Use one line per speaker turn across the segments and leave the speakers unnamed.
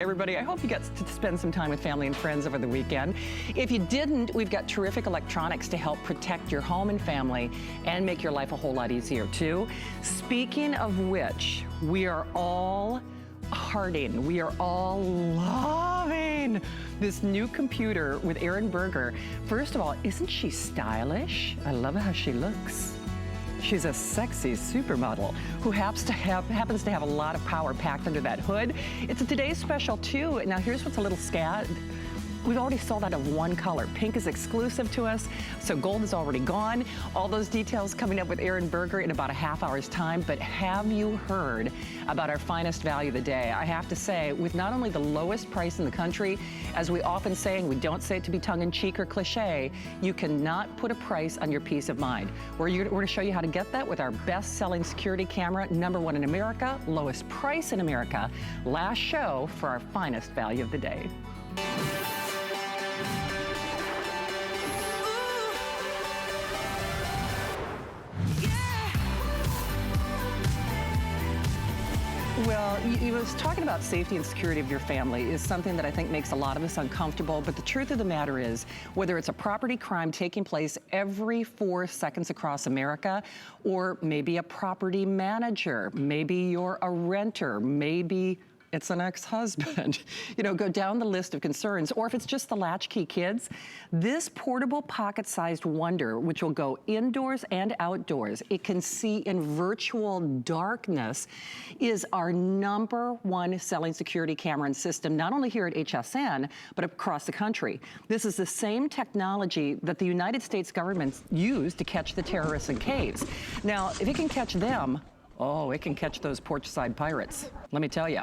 Everybody, I hope you got to spend some time with family and friends over the weekend. If you didn't, we've got terrific electronics to help protect your home and family and make your life a whole lot easier too. Speaking of which, we are all hearting, we are all loving this new computer with Erin Berger. First of all, isn't she stylish? I love how she looks. She's a sexy supermodel who happens to have a lot of power packed under that hood. It's a today's special too. Now here's what's a little scat. We've already sold out of one color. Pink is exclusive to us, so gold is already gone. All those details coming up with Erin Berger in about a half hour's time, but have you heard about our finest value of the day? I have to say, with not only the lowest price in the country, as we often say, and we don't say it to be tongue-in-cheek or cliche, you cannot put a price on your peace of mind. We're going to show you how to get that with our best-selling security camera, #1 in America, lowest price in America. Last show for our finest value of the day. Well, you was talking about safety and security of your family is something that I think makes a lot of us uncomfortable, but the truth of the matter is, whether it's a property crime taking place every 4 seconds across America, or maybe a property manager, maybe you're a renter, maybe it's an ex-husband, you know, go down the list of concerns, or if it's just the latchkey kids, this portable pocket-sized wonder, which will go indoors and outdoors, it can see in virtual darkness, is our #1 selling security camera and system, not only here at HSN, but across the country. This is the same technology that the United States government used to catch the terrorists in caves. Now, if it can catch them, oh, it can catch those porch-side pirates, let me tell you.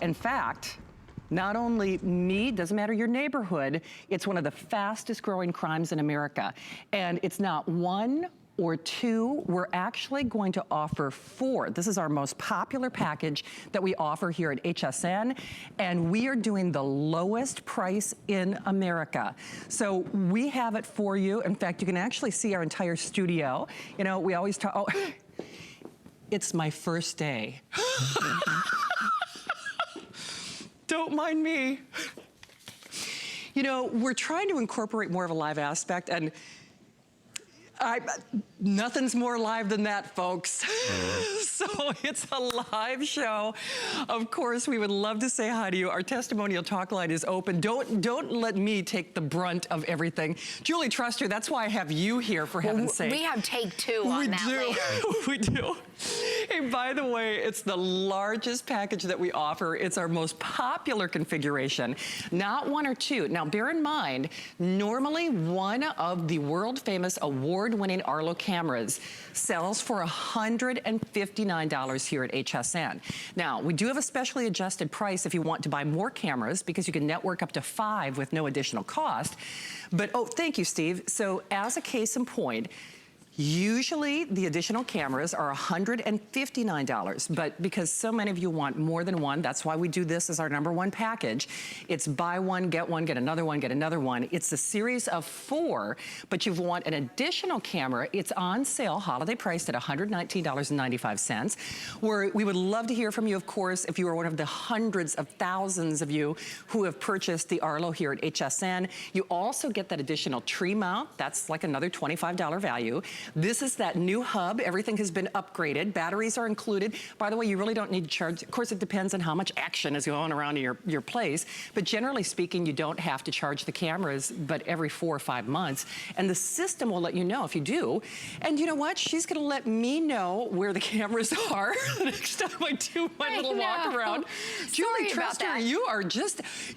In fact, not only me, doesn't matter your neighborhood, it's one of the fastest growing crimes in America. And it's not one or two, we're actually going to offer 4. This is our most popular package that we offer here at HSN, and we are doing the lowest price in America. So we have it for you. In fact, you can actually see our entire studio. You know, we always talk, oh, it's my first day. Don't mind me. You know, we're trying to incorporate more of a live aspect, and nothing's more live than that, folks. So it's a live show. Of course, we would love to say hi to you. Our testimonial talk line is open. Don't let me take the brunt of everything. Julie Truster, that's why I have you here, for heaven's sake.
We have take 2 on that later.
We do. Hey, by the way, it's the largest package that we offer. It's our most popular configuration, not 1 or 2. Now, bear in mind, normally one of the world-famous award-winning Arlo cameras sells for $159 here at HSN. Now, we do have a specially adjusted price if you want to buy more cameras, because you can network up to 5 with no additional cost. But, oh, thank you, Steve. So as a case in point, usually the additional cameras are $159, but because so many of you want more than one, that's why we do this as our #1 package. It's buy one, get another one, get another one. It's a series of 4, but you want an additional camera. It's on sale, holiday priced at $119.95. We would love to hear from you, of course, if you are one of the hundreds of thousands of you who have purchased the Arlo here at HSN. You also get that additional tree mount. That's like another $25 value. This is that new hub. Everything has been upgraded. Batteries are included. By the way, you really don't need to charge. Of course, it depends on how much action is going around in your place. But generally speaking, you don't have to charge the cameras, but every 4 or 5 months. And the system will let you know if you do. And you know what? She's going to let me know where the cameras are the next time I do my little walk around. Julie Truster,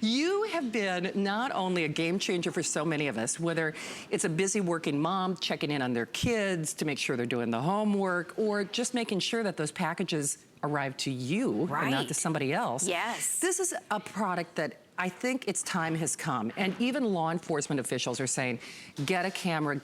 you have been not only a game changer for so many of us, whether it's a busy working mom checking in on their kids, to make sure they're doing the homework, or just making sure that those packages arrive to you and not to somebody else.
Yes.
This is a product that I think its time has come, and even law enforcement officials are saying, get a camera,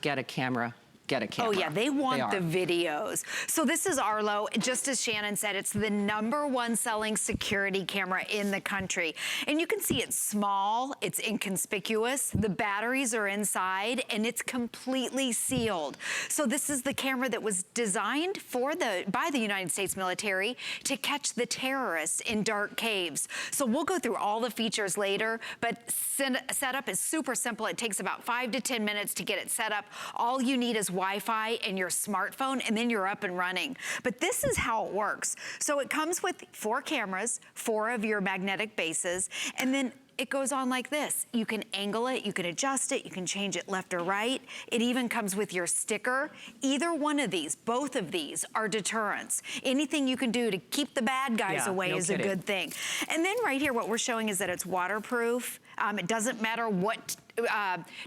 get a camera.
Oh yeah, they want the videos. So this is Arlo. Just as Shannon said, it's the #1 selling security camera in the country. And you can see it's small, it's inconspicuous, the batteries are inside, and it's completely sealed. So this is the camera that was designed by the United States military to catch the terrorists in dark caves. So we'll go through all the features later, but setup is super simple. It takes about 5 to 10 minutes to get it set up. All you need is Wi-Fi and your smartphone, and then you're up and running. But this is how it works. So it comes with 4 cameras, 4 of your magnetic bases, and then it goes on like this. You can angle it, you can adjust it, you can change it left or right. It even comes with your sticker. Either one of these, both of these are deterrents. Anything you can do to keep the bad guys away is a good thing. And then right here, what we're showing is that it's waterproof. It doesn't matter what,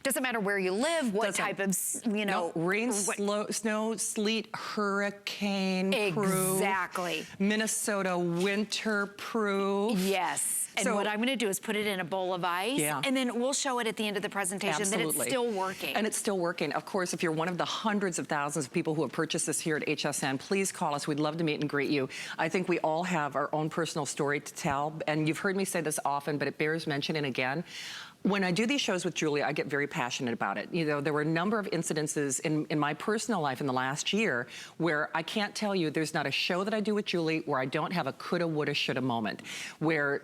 doesn't matter where you live, what type of, you know.
Rain, snow, sleet, hurricane proof.
Exactly.
Minnesota winter proof.
Yes. And what I'm gonna do is put it in a bowl of ice, and then we'll show it at the end of the presentation that it's still working.
And it's still working. Of course, if you're one of the hundreds of thousands of people who have purchased this here at HSN, please call us. We'd love to meet and greet you. I think we all have our own personal story to tell, and you've heard me say this often, but it bears mentioning again. When I do these shows with Julie, I get very passionate about it. You know, there were a number of incidences in my personal life in the last year where I can't tell you there's not a show that I do with Julie where I don't have a coulda, woulda, shoulda moment, where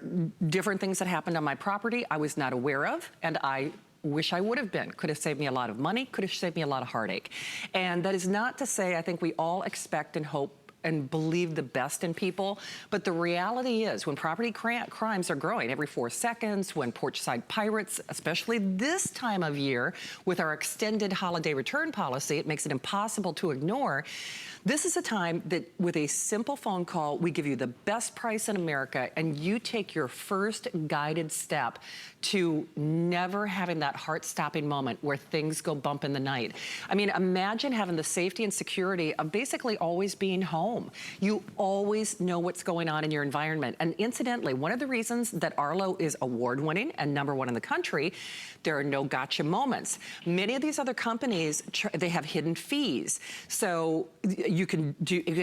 different things that happened on my property I was not aware of, and I wish I would have been. Could have saved me a lot of money, could have saved me a lot of heartache. And that is not to say I think we all expect and hope and believe the best in people. But the reality is when property crimes are growing every 4 seconds, when porchside pirates, especially this time of year with our extended holiday return policy, it makes it impossible to ignore. This is a time that with a simple phone call, we give you the best price in America, and you take your first guided step to never having that heart-stopping moment where things go bump in the night. I mean, imagine having the safety and security of basically always being home. You always know what's going on in your environment. And incidentally, one of the reasons that Arlo is award-winning and #1 in the country, there are no gotcha moments. Many of these other companies, they have hidden fees. So you can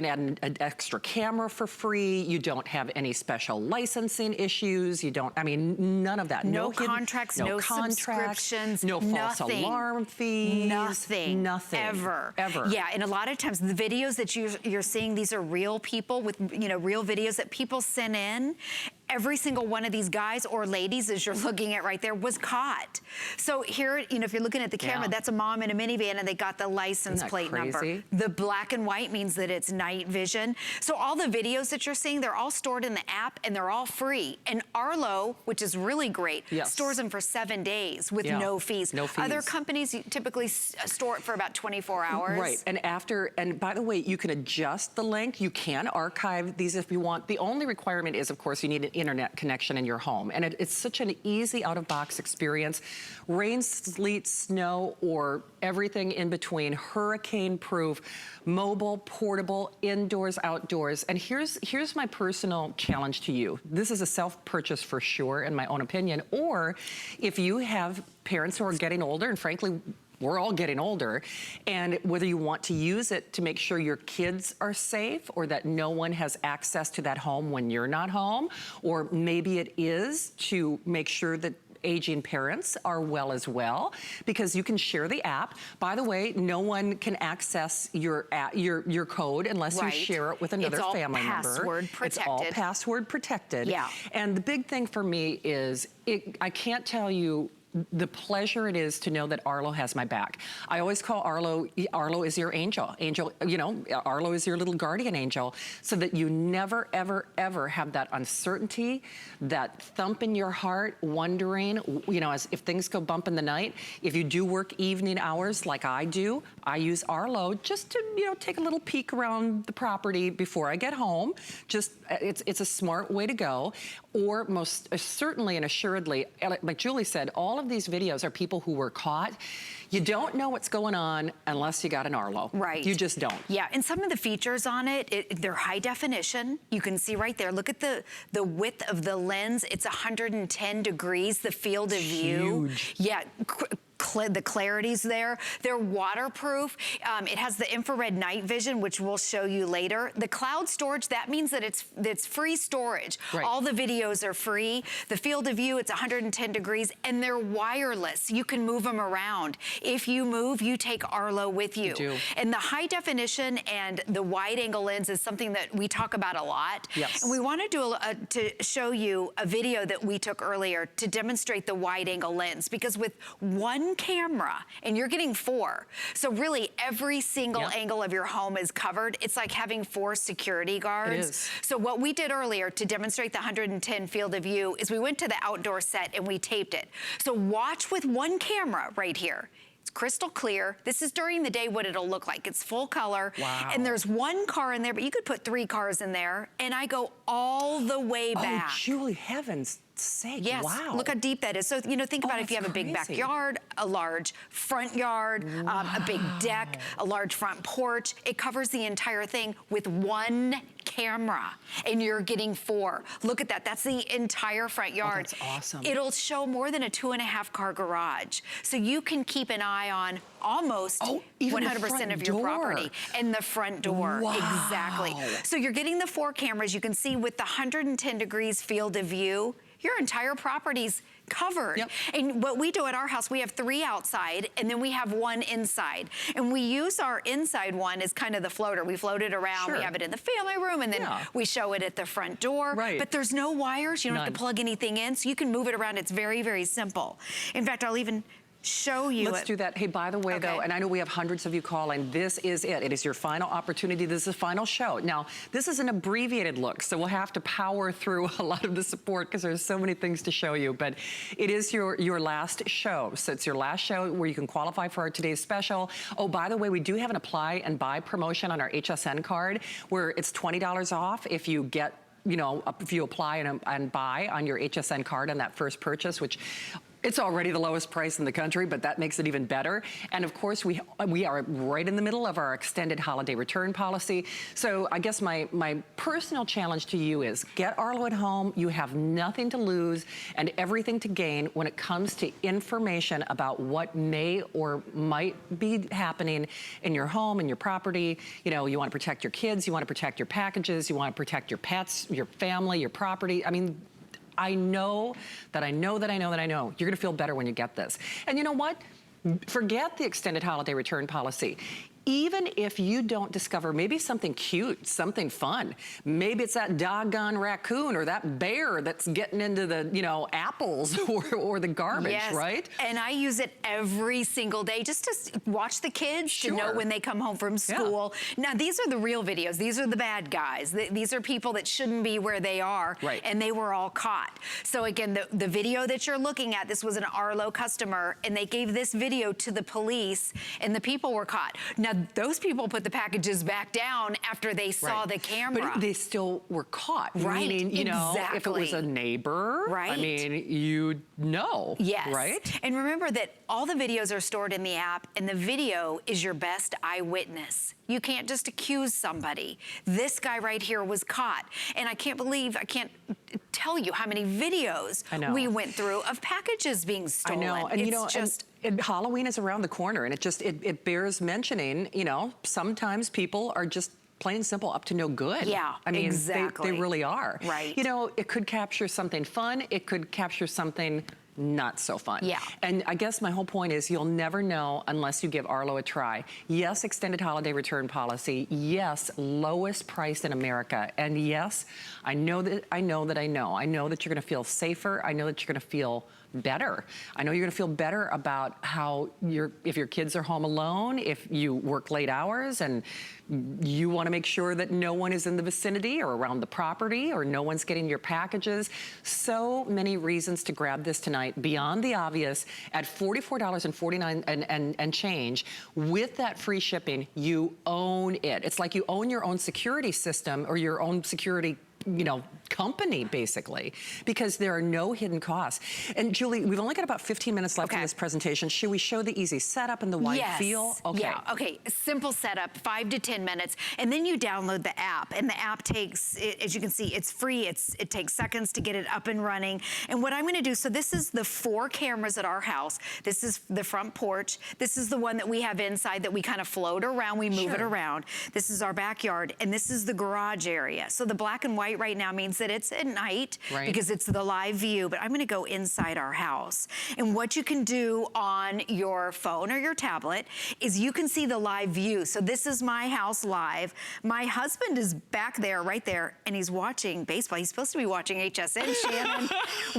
add an extra camera for free. You don't have any special licensing issues. You don't, I mean, none of that.
No contracts, no subscriptions,
no false alarm fees.
Nothing.
Nothing.
Ever.
Ever.
Yeah, and a lot of times the videos that you're seeing, these are real people with, you know, real videos that people sent in. Every single one of these guys or ladies, as you're looking at right there, was caught. So here, you know, if you're looking at the camera, that's a mom in a minivan and they got the license plate number. The black and white means that it's night vision. So all the videos that you're seeing, they're all stored in the app and they're all free. And Arlo, which is really great, stores them for 7 days with no fees.
No fees.
Other companies typically store it for about 24 hours.
Right, and by the way, you can adjust the length. You can archive these if you want. The only requirement is, of course, you need an internet connection in your home. And it's such an easy out-of-box experience. Rain, sleet, snow, or everything in between, hurricane-proof, mobile, portable, indoors, outdoors. And here's my personal challenge to you. This is a self-purchase for sure, in my own opinion. Or if you have parents who are getting older, and frankly, we're all getting older, and whether you want to use it to make sure your kids are safe or that no one has access to that home when you're not home, or maybe it is to make sure that aging parents are well as well, because you can share the app. By the way, no one can access your code unless you share it with another family member.
It's all password protected.
It's all password protected.
Yeah.
And the big thing for me is, I can't tell you the pleasure it is to know that Arlo has my back. I always call Arlo is your angel. You know, Arlo is your little guardian angel, so that you never, ever, ever have that uncertainty, that thump in your heart, wondering, you know, as if things go bump in the night. If you do work evening hours like I do, I use Arlo just to, you know, take a little peek around the property before I get home. Just, it's a smart way to go. Or most certainly and assuredly, like Julie said, all of these videos are people who were caught. You don't know what's going on unless you got an Arlo.
Right.
You just don't.
Yeah, and some of the features on it, they're high definition. You can see right there, look at the width of the lens. It's 110 degrees, the field of view.
Huge.
Yeah, the clarity's there. They're waterproof. It has the infrared night vision, which we'll show you later. The cloud storage, that means that it's free storage.
Right.
All the videos are free. The field of view, it's 110 degrees, and they're wireless. You can move them around. If you move, you take Arlo with you.
do.
And the high definition and the wide angle lens is something that we talk about a lot.
Yes.
And we want to do to show you a video that we took earlier to demonstrate the wide angle lens, because with one camera, and you're getting 4, so really every single angle of your home is covered. It's like having 4 security guards.
It is.
So what we did earlier to demonstrate the 110 field of view is we went to the outdoor set and we taped it. So watch with one camera right here. It's crystal clear. This is during the day what it'll look like. It's full color.
Wow.
And there's one car in there, but you could put 3 cars in there. And I go all the way back.
Oh, Julie, heavens sake,
yes,
wow.
look how deep that is. So, you know, think about if you have a big
crazy.
backyard, a large front yard, a big deck, a large front porch. It covers the entire thing with one camera, and you're getting 4. Look at that. That's the entire front yard.
That's awesome.
It'll show more than a 2.5 car garage. So you can keep an eye on almost
even the
100%
front
of your
door.
property. And the front door,
Wow.
exactly. So you're getting the 4 cameras. You can see with the 110 degrees field of view, your entire property's covered.
Yep.
And what we do at our house, we have 3 outside and then we have 1 inside. And we use our inside one as kind of the floater. We float it around,
Sure.
we have it in the family room, and then we show it at the front door.
Right.
But there's no wires, you don't have
None.
to plug anything in, so you can move it around. It's very, very simple. In fact, I'll even show you
Let's do that. Hey, by the way, though, and I know we have hundreds of you calling, this is it. It is your final opportunity. This is the final show. Now, this is an abbreviated look, so we'll have to power through a lot of the support because there's so many things to show you, but it is your last show. So it's your last show where you can qualify for our today's special. Oh, by the way, we do have an apply and buy promotion on our HSN card where it's $20 off if you get, you know, if you apply and buy on your HSN card on that first purchase, which it's already the lowest price in the country, but that makes it even better. And of course, we are right in the middle of our extended holiday return policy. So I guess my personal challenge to you is get Arlo at home. You have nothing to lose and everything to gain when it comes to information about what may or might be happening in your home and your property. You know, you want to protect your kids, you want to protect your packages, you want to protect your pets, your family, your property. I mean, I know that I know that I know that I know. You're gonna feel better when you get this. And you know what? Forget the extended holiday return policy. Even if you don't discover maybe something cute, something fun, maybe it's that doggone raccoon or that bear that's getting into the, you know, apples or the garbage, right?
And I use it every single day just to watch the kids, to know when they come home from school. Now, these are the real videos. These are the bad guys. These are people that shouldn't be where they are, and they were all caught. So again, the video that you're looking at, this was an Arlo customer, and they gave this video to the police, and the people were caught. Now, those people put the packages back down after they saw the camera.
But they still were caught. Meaning, you know, if it was a neighbor, I mean, you'd know, right?
And remember that all the videos are stored in the app, and the video is your best eyewitness. You can't just accuse somebody. This guy right here was caught. And I can't tell you how many videos we went through of packages being stolen.
I know, and
it's
you know,
just...
and Halloween is around the corner, and it bears mentioning, you know, sometimes people are just plain and simple up to no good. I mean, they really are. You know, it could capture something fun, it could capture something not so fun. And I guess my whole point is you'll never know unless you give Arlo a try. Yes, extended holiday return policy. Yes, lowest price in America. And yes, I know that you're gonna feel safer. I know that you're gonna feel better. I know you're gonna feel better about how if your kids are home alone, if you work late hours and you wanna make sure that no one is in the vicinity or around the property or no one's getting your packages. So many reasons to grab this tonight beyond the obvious at $44.49 and change. With that free shipping, you own it. It's like you own your own security system or your own security you know, company, basically, because there are no hidden costs. And Julie, we've only got about 15 minutes left in this presentation. Should we show the easy setup and the wide feel? Okay.
Yeah, okay, simple setup, 5 to 10 minutes, and then you download the app, and the app takes, as you can see, it's free, it takes seconds to get it up and running. And what I'm gonna do, so this is the 4 cameras at our house. This is the front porch. This is the one that we have inside that we kind of float around, we move it around. This is our backyard, and this is the garage area. So the black and white right now means that it's at night because it's the live view, but I'm gonna go inside our house. And what you can do on your phone or your tablet is you can see the live view. So this is my house live. My husband is back there, right there, and he's watching baseball. He's supposed to be watching HSN, Shannon.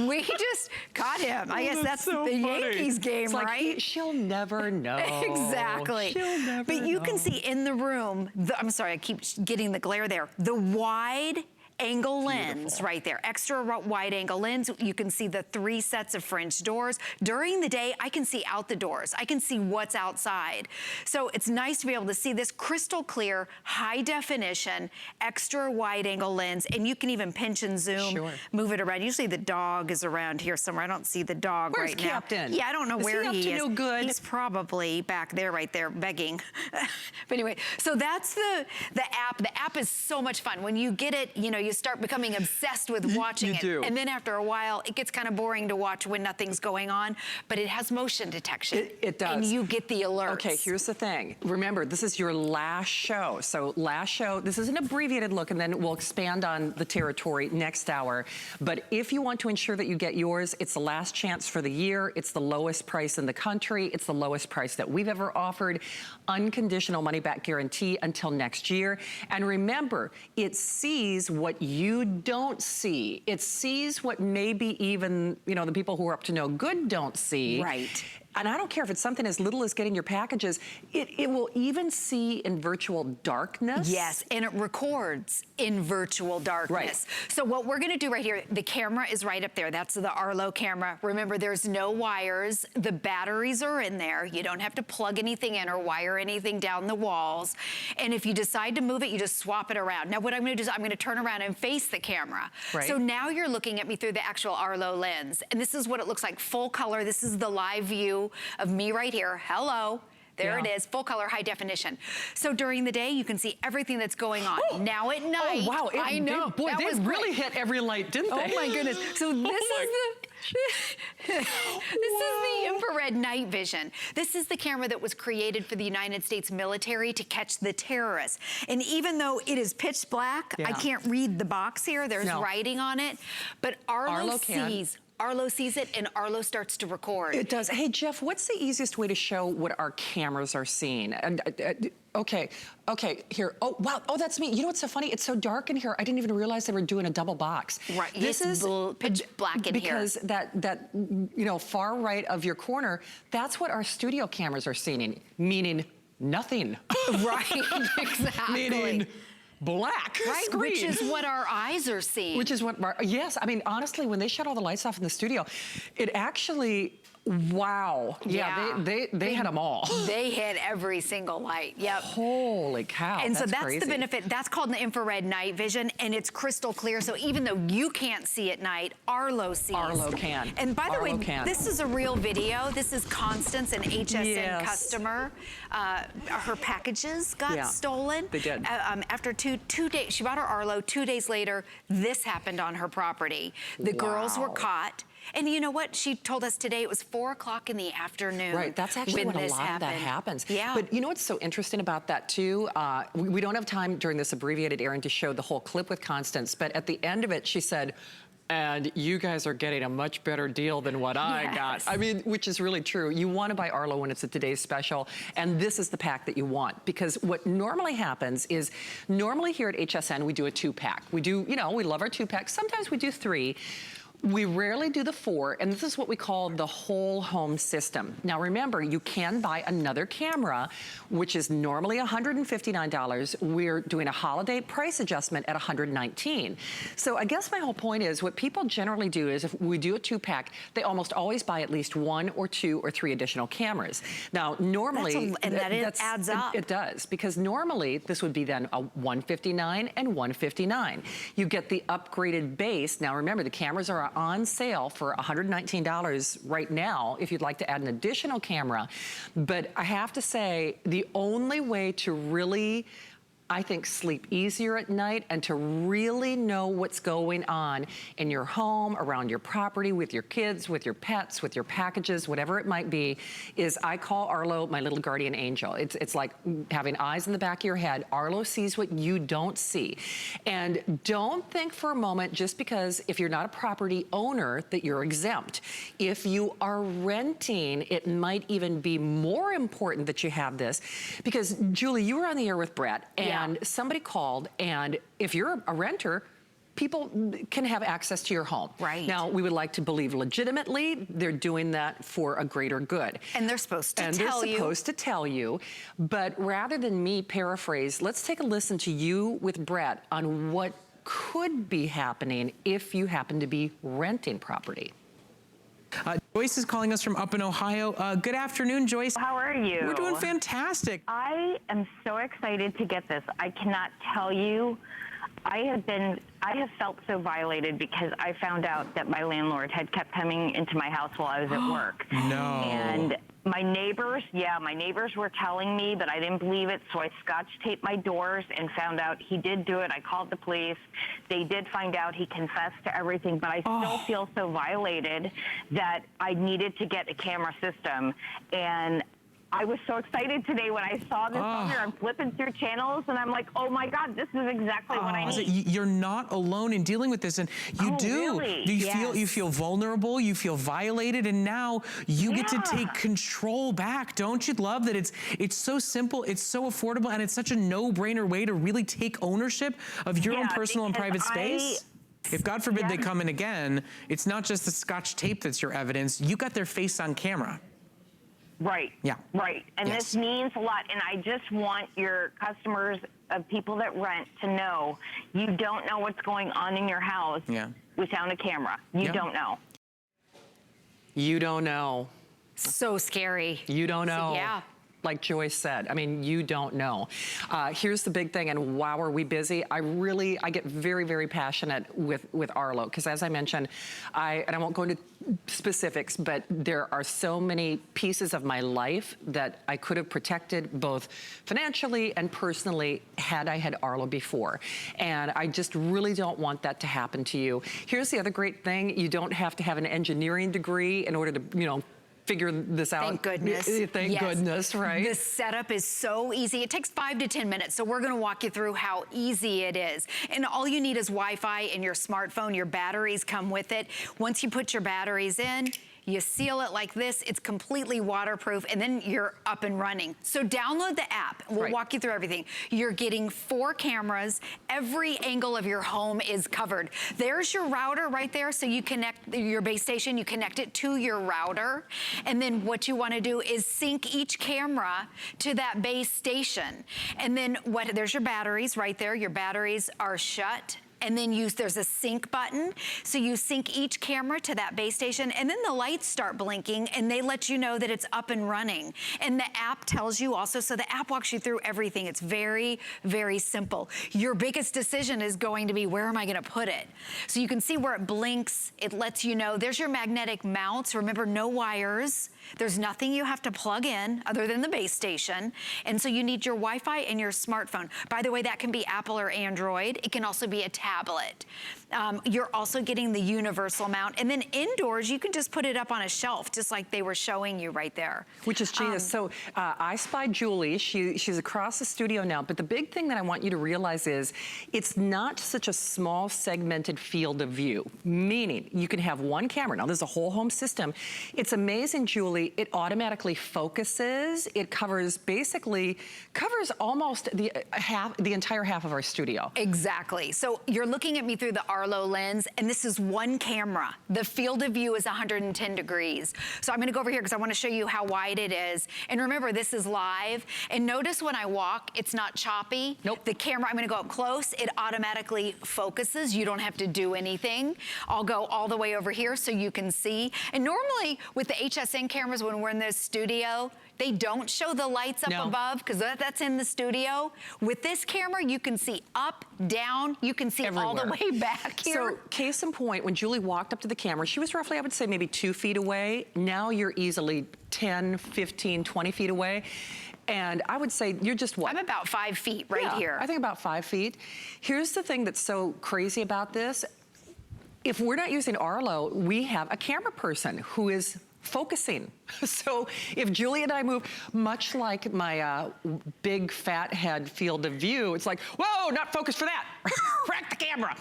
We just caught him. I guess that's so the Yankees game,
it's like,
right?
She'll never know.
Exactly.
She'll never
But you
know.
can see in the room, I'm sorry, I keep getting the glare there, the wide angle lens right there, extra wide angle lens. You can see the 3 sets of French doors. During the day, I can see out the doors. I can see what's outside. So it's nice to be able to see this crystal clear, high definition, extra wide angle lens, and you can even pinch and zoom, move it around. Usually the dog is around here somewhere. I don't see the dog right now.
Where's Captain?
Yeah, I don't know where he is.
Is he up to no good?
He's probably back there, right there, begging. But anyway, so that's the app. The app is so much fun. When you get it, you know, you start becoming obsessed with watching it.
Do.
And then after a while, it gets kind of boring to watch when nothing's going on, but it has motion detection.
It does.
And you get the alerts.
Okay, here's the thing. Remember, this is your last show. So last show, this is an abbreviated look, and then we'll expand on the territory next hour. But if you want to ensure that you get yours, it's the last chance for the year. It's the lowest price in the country. It's the lowest price that we've ever offered. Unconditional money-back guarantee until next year. And remember, it sees what you don't see. It sees what maybe even, you know, the people who are up to no good don't see.
Right.
And I don't care if it's something as little as getting your packages, it will even see in virtual darkness.
Yes, and it records in virtual darkness.
Right.
So what we're gonna do right here, the camera is right up there. That's the Arlo camera. Remember, there's no wires. The batteries are in there. You don't have to plug anything in or wire anything down the walls. And if you decide to move it, you just swap it around. Now what I'm gonna do is I'm gonna turn around and face the camera.
Right.
So now you're looking at me through the actual Arlo lens. And this is what it looks like, full color. This is the live view of me right here. Hello. There it is, full color, high definition. So during the day, you can see everything that's going on. Now at night,
wow,
I know.
Boy, they really hit every light, didn't they?
Oh my goodness. So this is the infrared night vision. This is the camera that was created for the United States military to catch the terrorists. And even though it is pitch black, I can't read the box here. There's writing on it. But Arlo sees it, and Arlo starts to record.
It does. Hey, Jeff, what's the easiest way to show what our cameras are seeing? And okay, here. Oh, wow. Oh, that's me. You know what's so funny? It's so dark in here. I didn't even realize they were doing a double box.
Right.
This is
pitch black in here.
Because that you know, far right of your corner, that's what our studio cameras are seeing, meaning nothing.
Right. Exactly.
Meaning black screen.
Which is what our eyes are seeing.
Which is what, yes, I mean, honestly, when they shut all the lights off in the studio, it actually, wow. Yeah, they had them all.
They hit every single light, yep.
Holy cow,
And so that's
crazy.
the benefit. That's called the infrared night vision, and it's crystal clear. So even though you can't see at night, Arlo sees.
Arlo can.
And by the way, this is a real video. This is Constance, an HSN customer. Her packages got stolen.
They did.
After two days, she bought her Arlo. 2 days later, this happened on her property. The girls were caught. And you know what? She told us today it was 4 o'clock in the afternoon.
Right, that's actually when a lot of that happens.
Yeah.
But you know what's so interesting about that too? We don't have time during this abbreviated airing to show the whole clip with Constance, but at the end of it, she said, and you guys are getting a much better deal than what I got. I mean, which is really true. You want to buy Arlo when it's a today's special, and this is the pack that you want. Because what normally happens is, normally here at HSN, we do a 2-pack. We do, you know, we love our 2-packs. Sometimes we do 3. We rarely do the 4, and this is what we call the whole home system. Now remember, you can buy another camera, which is normally $159. We're doing a holiday price adjustment at $119. So I guess my whole point is, what people generally do is, if we do a 2-pack, they almost always buy at least 1 or 2 or 3 additional cameras. Now normally,
that adds up.
It does, because normally this would be then a $159 and $159. You get the upgraded base. Now remember, the cameras are on sale for $119 right now if you'd like to add an additional camera. But I have to say, the only way to really, I think, sleep easier at night and to really know what's going on in your home, around your property, with your kids, with your pets, with your packages, whatever it might be, is I call Arlo my little guardian angel. It's like having eyes in the back of your head. Arlo sees what you don't see. And don't think for a moment, just because if you're not a property owner, that you're exempt. If you are renting, it might even be more important that you have this. Because Julie, you were on the air with Brett, and somebody called, and if you're a renter, people can have access to your home.
Right.
Now, we would like to believe legitimately they're doing that for a greater good.
And they're supposed to tell you.
And they're supposed to tell you. But rather than me paraphrase, let's take a listen to you with Brett on what could be happening if you happen to be renting property.
Joyce is calling us from up in Ohio. Good afternoon, Joyce.
How are you?
We're doing fantastic.
I am so excited to get this. I cannot tell you. I have felt so violated because I found out that my landlord had kept coming into my house while I was at work.
No.
And my neighbors were telling me, but I didn't believe it, so I scotch taped my doors and found out he did do it. I called the police. They did find out. He confessed to everything, but I still feel so violated that I needed to get a camera system. And I was so excited today when I saw this on here. I'm flipping through channels, and I'm like, oh my God, this is exactly what I need.
You're not alone in dealing with this, and you do.
Really?
You feel vulnerable, you feel violated, and now you get to take control back. Don't you love that it's so simple, it's so affordable, and it's such a no-brainer way to really take ownership of your own personal and private space? If God forbid they come in again, it's not just the scotch tape that's your evidence. You got their face on camera.
Right.
Yeah.
Right. And this means a lot. And I just want your customers, people that rent, to know you don't know what's going on in your house without a camera. You don't know.
You don't know.
So scary.
You don't know.
Yeah.
Like Joyce said, I mean, you don't know. Here's the big thing, and wow, are we busy. I get very, very passionate with Arlo, because as I mentioned, and I won't go into specifics, but there are so many pieces of my life that I could have protected both financially and personally had I had Arlo before. And I just really don't want that to happen to you. Here's the other great thing. You don't have to have an engineering degree in order to, figure this out.
Thank goodness.
Thank goodness, right?
The setup is so easy. It takes 5 to 10 minutes, so we're gonna walk you through how easy it is. And all you need is Wi-Fi and your smartphone. Your batteries come with it. Once you put your batteries in, you seal it like this, it's completely waterproof, and then you're up and running. So download the app. We'll walk you through everything. You're getting 4 cameras. Every angle of your home is covered. There's your router right there, so you connect your base station, you connect it to your router, and then what you wanna do is sync each camera to that base station. And then there's your batteries right there. Your batteries are shut. And then there's a sync button. So you sync each camera to that base station, and then the lights start blinking, and they let you know that it's up and running. And the app tells you also, so the app walks you through everything. It's very, very simple. Your biggest decision is going to be, where am I gonna put it? So you can see where it blinks. It lets you know. There's your magnetic mounts. Remember, no wires. There's nothing you have to plug in other than the base station. And so you need your Wi-Fi and your smartphone. By the way, that can be Apple or Android. It can also be a tablet. You're also getting the universal mount. And then indoors, you can just put it up on a shelf, just like they were showing you right there.
Which is genius. So I spy Julie. She's across the studio now. But the big thing that I want you to realize is it's not such a small segmented field of view, meaning you can have one camera. Now, there's a whole home system. It's amazing, Julie. It automatically focuses. It covers almost the entire half of our studio.
Exactly. So you're looking at me through the Arlo lens, and this is one camera. The field of view is 110 degrees. So I'm gonna go over here because I wanna show you how wide it is. And remember, this is live. And notice when I walk, it's not choppy.
Nope.
The camera, I'm gonna go up close, it automatically focuses. You don't have to do anything. I'll go all the way over here so you can see. And normally with the HSN cameras, when we're in the studio, they don't show the lights up above because that's in the studio. With this camera, you can see up, down, you can see all the way back here.
So case in point, when Julie walked up to the camera, she was roughly, I would say maybe 2 feet away. Now you're easily 10, 15, 20 feet away. And I would say you're just what?
I'm about 5 feet right here.
I think about 5 feet. Here's the thing that's so crazy about this. If we're not using Arlo, we have a camera person who is focusing. So if Julie and I move, much like my big fat head field of view, it's like, whoa, not focused for that. Crack the camera.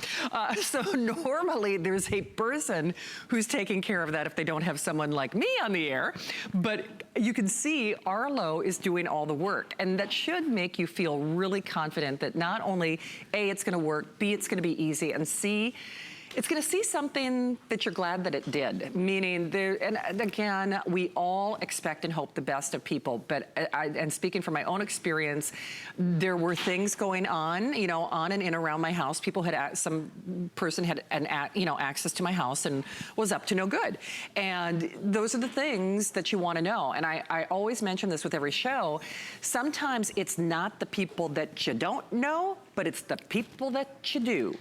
So normally there's a person who's taking care of that if they don't have someone like me on the air. But you can see Arlo is doing all the work. And that should make you feel really confident that not only A, it's gonna work, B, it's gonna be easy, and C, it's gonna see something that you're glad that it did. Meaning, and again, we all expect and hope the best of people, but and speaking from my own experience, there were things going on, you know, on and in around my house. People had, some person had access to my house and was up to no good. And those are the things that you wanna know. And I always mention this with every show. Sometimes it's not the people that you don't know, but it's the people that you do.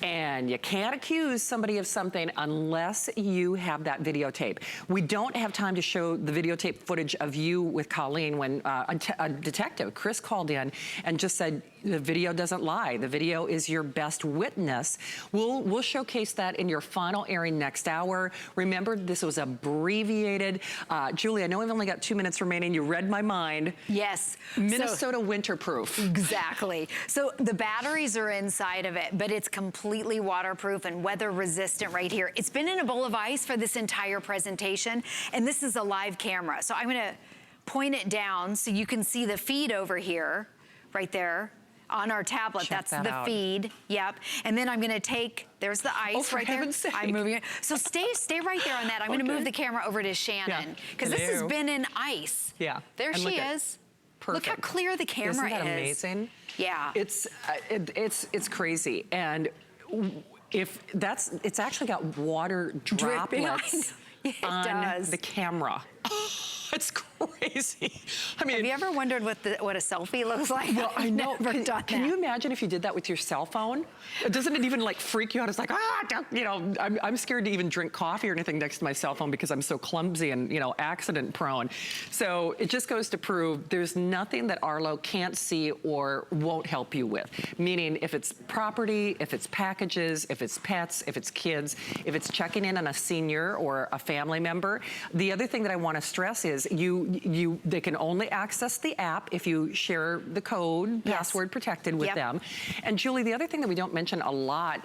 And you can't accuse somebody of something unless you have that videotape. We don't have time to show the videotape footage of you with Colleen when a detective, Chris, called in and just said, the video doesn't lie. The video is your best witness. We'll showcase that in your final airing next hour. Remember, this was abbreviated. Julie, I know we've only got 2 minutes remaining. You read my mind.
Yes.
Minnesota winterproof.
Exactly. So the batteries are inside of it, but it's completely waterproof and weather resistant right here. It's been in a bowl of ice for this entire presentation, and this is a live camera. So I'm gonna point it down so you can see the feed over here, right there. On our tablet,
Check
that's
that
the
out.
feed, yep. And then I'm gonna take, there's the ice right there.
Heaven's sake.
I'm moving it. So stay right there on that. I'm gonna move the camera over to Shannon, because this has been in ice.
Yeah.
There
And
she is.
Perfect.
Look how clear the camera
Isn't that
is.
amazing?
Yeah.
It's crazy. And if it's actually got water
Dripping.
droplets
It
on
does.
the camera. It's crazy. I mean,
Have you ever wondered what a selfie looks like?
well, I know. Can you
that.
imagine if you did that with your cell phone? Doesn't it even like freak you out? It's like, you know, I'm scared to even drink coffee or anything next to my cell phone because I'm so clumsy and, you know, accident prone. So it just goes to prove there's nothing that Arlo can't see or won't help you with. Meaning if it's property, if it's packages, if it's pets, if it's kids, if it's checking in on a senior or a family member. The other thing that I want to stress is they can only access the app if you share the code, password protected with them. And Julie, the other thing that we don't mention a lot,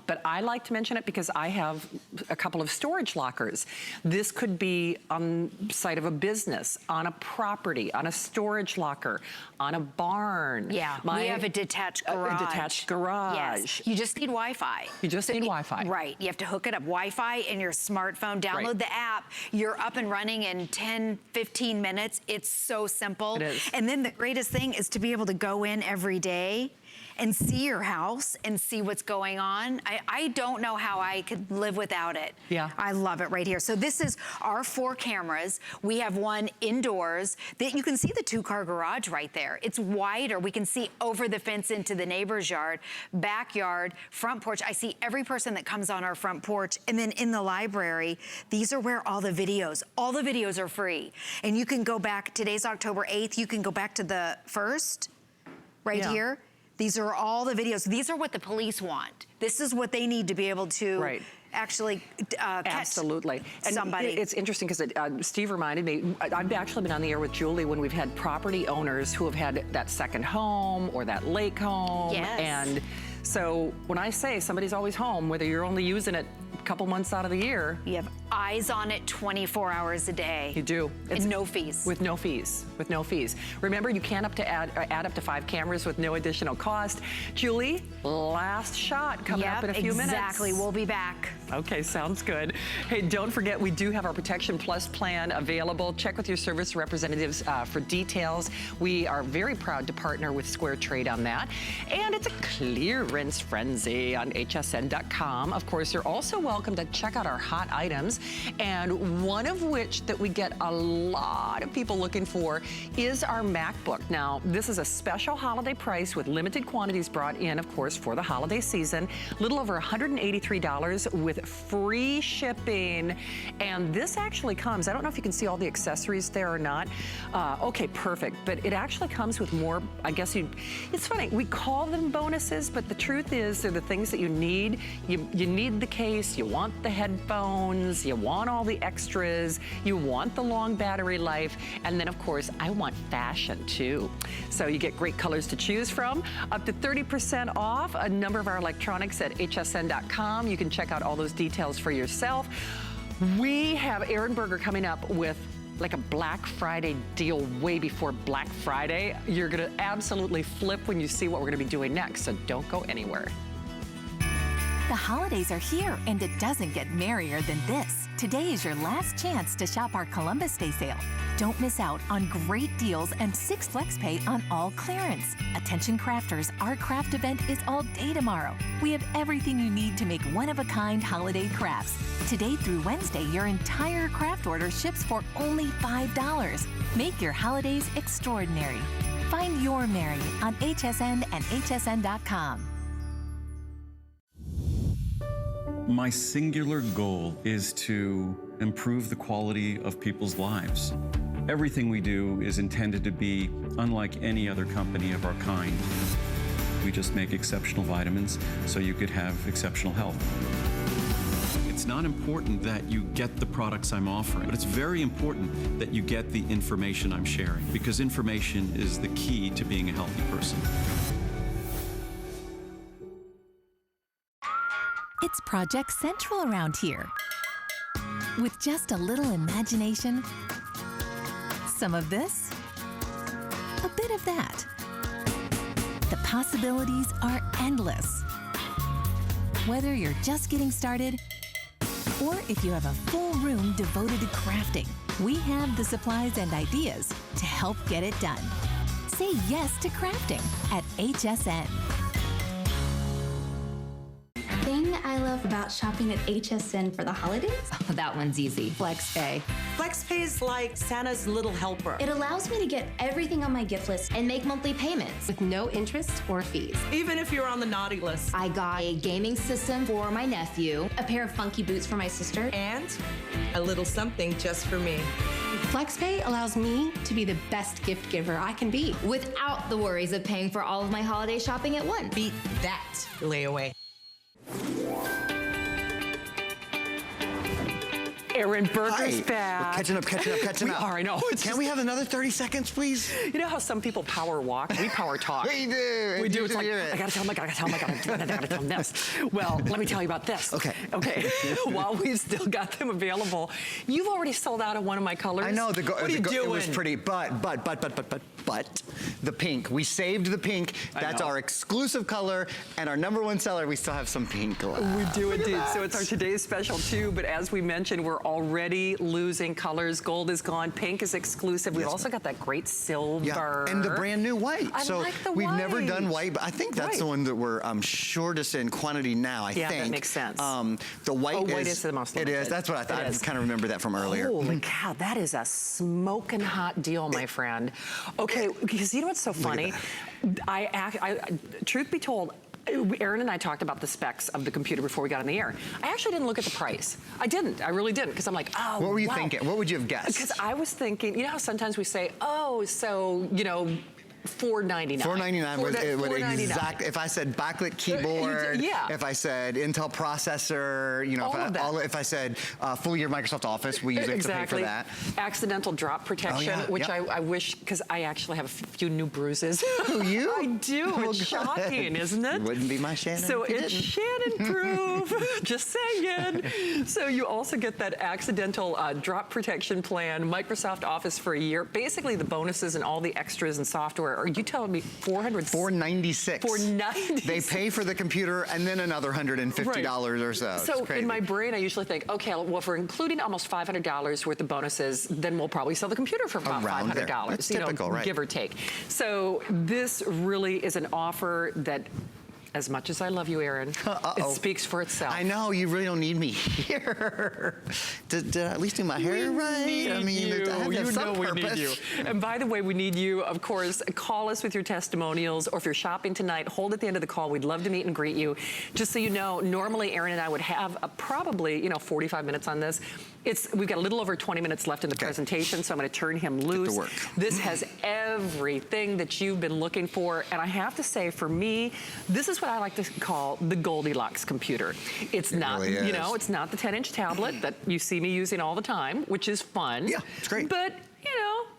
but I like to mention it because I have a couple of storage lockers. This could be on site of a business, on a property, on a storage locker, on a barn.
Yeah, we have a detached garage.
A detached garage.
Yes, you just need Wi-Fi.
You just need Wi-Fi.
Right, you have to hook it up, Wi-Fi in your smartphone, download the app, you're up and running in 10, 15 minutes. It's so simple.
It is.
And then the greatest thing is to be able to go in every day and see your house and see what's going on. I don't know how I could live without it.
Yeah.
I love it right here. So this is our 4 cameras. We have one indoors that you can see the 2-car garage right there. It's wider. We can see over the fence into the neighbor's yard, backyard, front porch. I see every person that comes on our front porch. And then in the library, these are where all the videos are free. And you can go back, today's October 8th, you can go back to the 1st, right here. These are all the videos. These are what the police want. This is what they need to be able to actually catch
Absolutely. And
somebody.
It's interesting because Steve reminded me, I've actually been on the air with Julie when we've had property owners who have had that second home or that lake home.
Yes.
And so when I say somebody's always home, whether you're only using it a couple months out of the year.
You have eyes on it 24 hours a day.
You do.
And no fees.
With no fees. With no fees. Remember, you can add up to 5 cameras with no additional cost. Julie, last shot coming up in a few minutes.
Exactly. We'll be back.
Okay, sounds good. Hey, don't forget, we do have our Protection Plus plan available. Check with your service representatives for details. We are very proud to partner with Square Trade on that. And it's a clearance frenzy on hsn.com. Of course, you're also welcome to check out our hot items. And one of which that we get a lot of people looking for is our MacBook. Now, this is a special holiday price with limited quantities brought in, of course, for the holiday season. A little over $183 with free shipping. And this actually comes, I don't know if you can see all the accessories there or not. Okay, perfect. But it actually comes with more, I guess it's funny, we call them bonuses, but the truth is they're the things that you need. You need the case, you want the headphones, you want all the extras, you want the long battery life, and then of course, I want fashion too. So you get great colors to choose from, up to 30% off a number of our electronics at hsn.com. You can check out all those details for yourself. We have Aaron Berger coming up with like a Black Friday deal way before Black Friday. You're gonna absolutely flip when you see what we're gonna be doing next, so don't go anywhere.
The holidays are here, and it doesn't get merrier than this. Today is your last chance to shop our Columbus Day sale. Don't miss out on great deals and 6 FlexPay on all clearance. Attention crafters, our craft event is all day tomorrow. We have everything you need to make one-of-a-kind holiday crafts. Today through Wednesday, your entire craft order ships for only $5. Make your holidays extraordinary. Find your Mary on HSN and hsn.com.
My singular goal is to improve the quality of people's lives. Everything we do is intended to be unlike any other company of our kind. We just make exceptional vitamins so you could have exceptional health. It's not important that you get the products I'm offering, but it's very important that you get the information I'm sharing, because information is the key to being a healthy person.
It's Project Central around here. With just a little imagination, some of this, a bit of that. The possibilities are endless. Whether you're just getting started, or if you have a full room devoted to crafting, we have the supplies and ideas to help get it done. Say yes to crafting at HSN.
Thing I love about shopping at HSN for the holidays?
Oh, that one's easy. FlexPay.
FlexPay is like Santa's little helper.
It allows me to get everything on my gift list and make monthly payments
With no interest or fees.
Even if you're on the naughty list.
I got a gaming system for my nephew.
a pair of funky boots for my sister.
And a little something just for me.
FlexPay allows me to be the best gift giver I can be.
Without the worries of paying for all of my holiday shopping at once.
Beat that layaway.
Aaron Berger's
Hi.
back.
We're catching up.
We are, I know.
Can we have another 30 seconds, please?
You know how some people power walk? We power talk.
We do.
We do. It's like,
hear it.
I gotta tell him, I gotta tell him this. Well, let me tell you about this.
Okay.
While we've still got them available, you've already sold out of one of my colors.
I know.
What are you doing?
It was pretty, but the pink. We saved the pink. That's our exclusive color, and our #1 seller. We still have some pink left.
We do indeed. So it's our today's special too, but as we mentioned, we're already losing colors. Gold is gone, pink is exclusive. We've also got that great silver.
Yeah, and the brand new white.
I like the
we've
white.
never done white, but I think that's the one that we're shortest in quantity now, I think.
Yeah, that makes sense.
The white
white is the most
It
limited.
is. That's what I thought. I just kind of remember that from earlier.
Holy cow, that is a smoking hot deal, my friend. Okay, because you know what's so funny? Truth be told, Aaron and I talked about the specs of the computer before we got on the air. I actually didn't look at the price. I didn't. I really didn't, because I'm like, oh,
What were you
wow.
thinking? What would you have guessed?
Because I was thinking, you know how sometimes we say, oh, so, you know, $499.
$499 was it would
$499.
exact. If I said backlit keyboard,
yeah.
if I said Intel processor, you know, if I said full year Microsoft Office, we usually have to pay for that.
Accidental drop protection, which I wish, because I actually have a few new bruises.
Oh, you?
I do.
Oh,
it's shocking, isn't it?
You wouldn't be my Shannon.
So it's Shannon-proof. Just saying. So you also get that accidental drop protection plan, Microsoft Office for a year. Basically, the bonuses and all the extras and software. Are you telling me
$496?
$496.
They pay for the computer and then another $150 or so.
So in my brain, I usually think, okay, well, if we're including almost $500 worth of bonuses, then we'll probably sell the computer for about $500.
That's typical, right?
Give or take. So this really is an offer that, as much as I love you, Aaron, it speaks for itself.
I know, you really don't need me here. Did I at least do my hair right? I mean,
you.
I have some
We
purpose.
need you. And by the way, we need you, of course. Call us with your testimonials, or if you're shopping tonight, hold at the end of the call. We'd love to meet and greet you. Just so you know, normally Aaron and I would have probably 45 minutes on this. We've got a little over 20 minutes left in the presentation, so I'm going to turn him loose.
Get to work.
This has everything that you've been looking for, and I have to say, for me, this is what I like to call the Goldilocks computer. It's not,
really is.
it's not the 10-inch tablet that you see me using all the time, which is fun.
Yeah, it's great.
But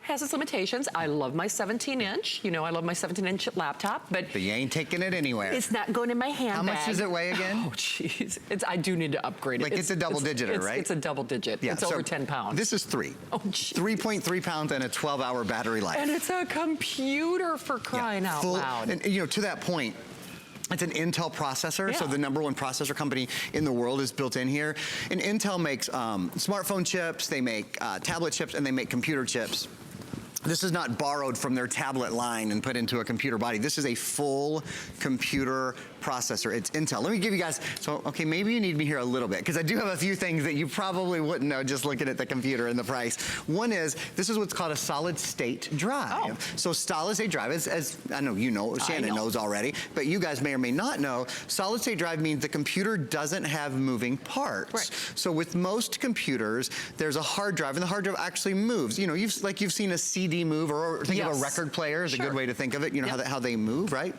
has its limitations. I love my 17-inch. I love my 17-inch laptop, but
you ain't taking it anywhere.
It's not going in my handbag.
How much does it weigh again?
Oh, jeez. I do need to upgrade it.
Like it's a double digiter, right?
It's a double digit. Yeah, it's over 10 pounds.
This is 3.
Oh, geez.
3.3 pounds and a 12-hour battery life.
And it's a computer, for crying out loud.
And to that point, it's an Intel processor, so the #1 processor company in the world is built in here. And Intel makes smartphone chips, they make tablet chips, and they make computer chips. This is not borrowed from their tablet line and put into a computer body. This is a full computer processor. It's Intel. Let me give you guys, okay, maybe you need me here a little bit, because I do have a few things that you probably wouldn't know just looking at the computer and the price. One is, this is what's called a solid state drive. Oh. So solid state drive, as I know you know, Shannon knows already, but you guys may or may not know, solid state drive means the computer doesn't have moving parts. Right. So with most computers, there's a hard drive, and the hard drive actually moves. You've seen a CD move, or think of a record player is a good way to think of it. How they move, right?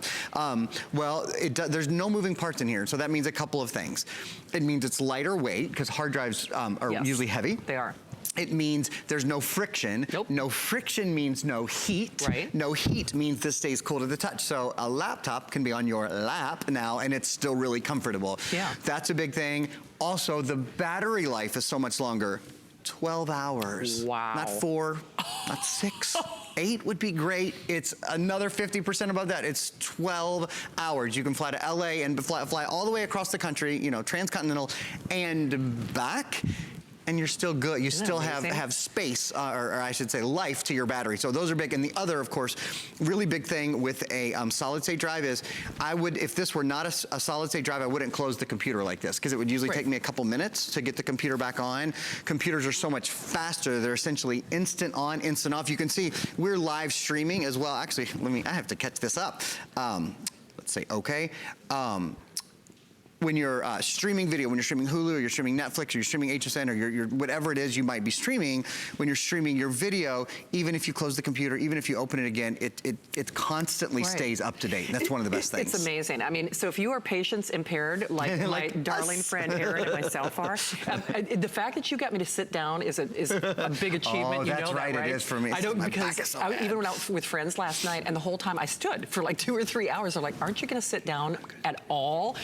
Well, there's no moving parts in here, so that means a couple of things. It means it's lighter weight, because hard drives are usually heavy.
They are.
It means there's no friction.
Nope.
No friction means no heat.
Right.
No heat means this stays cool to the touch. So a laptop can be on your lap now, and it's still really comfortable. Yeah. That's a big thing. Also, the battery life is so much longer. 12 hours. Wow. Not 4, not 6. 8 would be great. It's another 50% above that. It's 12 hours. You can fly to LA and fly all the way across the country, transcontinental and back, and you're still good. You still have space, or I should say life to your battery. So those are big. And the other, of course, really big thing with a solid state drive is, if this were not a solid state drive, I wouldn't close the computer like this, because it would usually take me a couple minutes to get the computer back on. Computers are so much faster. They're essentially instant on, instant off. You can see we're live streaming as well. Actually, I have to catch this up. Let's say okay. When you're streaming video, when you're streaming Hulu, or you're streaming Netflix, or you're streaming HSN, or you're whatever it is you might be streaming, when you're streaming your video, even if you close the computer, even if you open it again, it constantly stays up to date. That's one of the best things.
It's amazing. I mean, so if you are patience impaired, like my darling friend Aaron and myself are, the fact that you got me to sit down is a big achievement.
Oh, that's right. It is for me.
I don't, because I even went out with friends last night, and the whole time I stood for like 2 or 3 hours. They're like, aren't you going to sit down at all?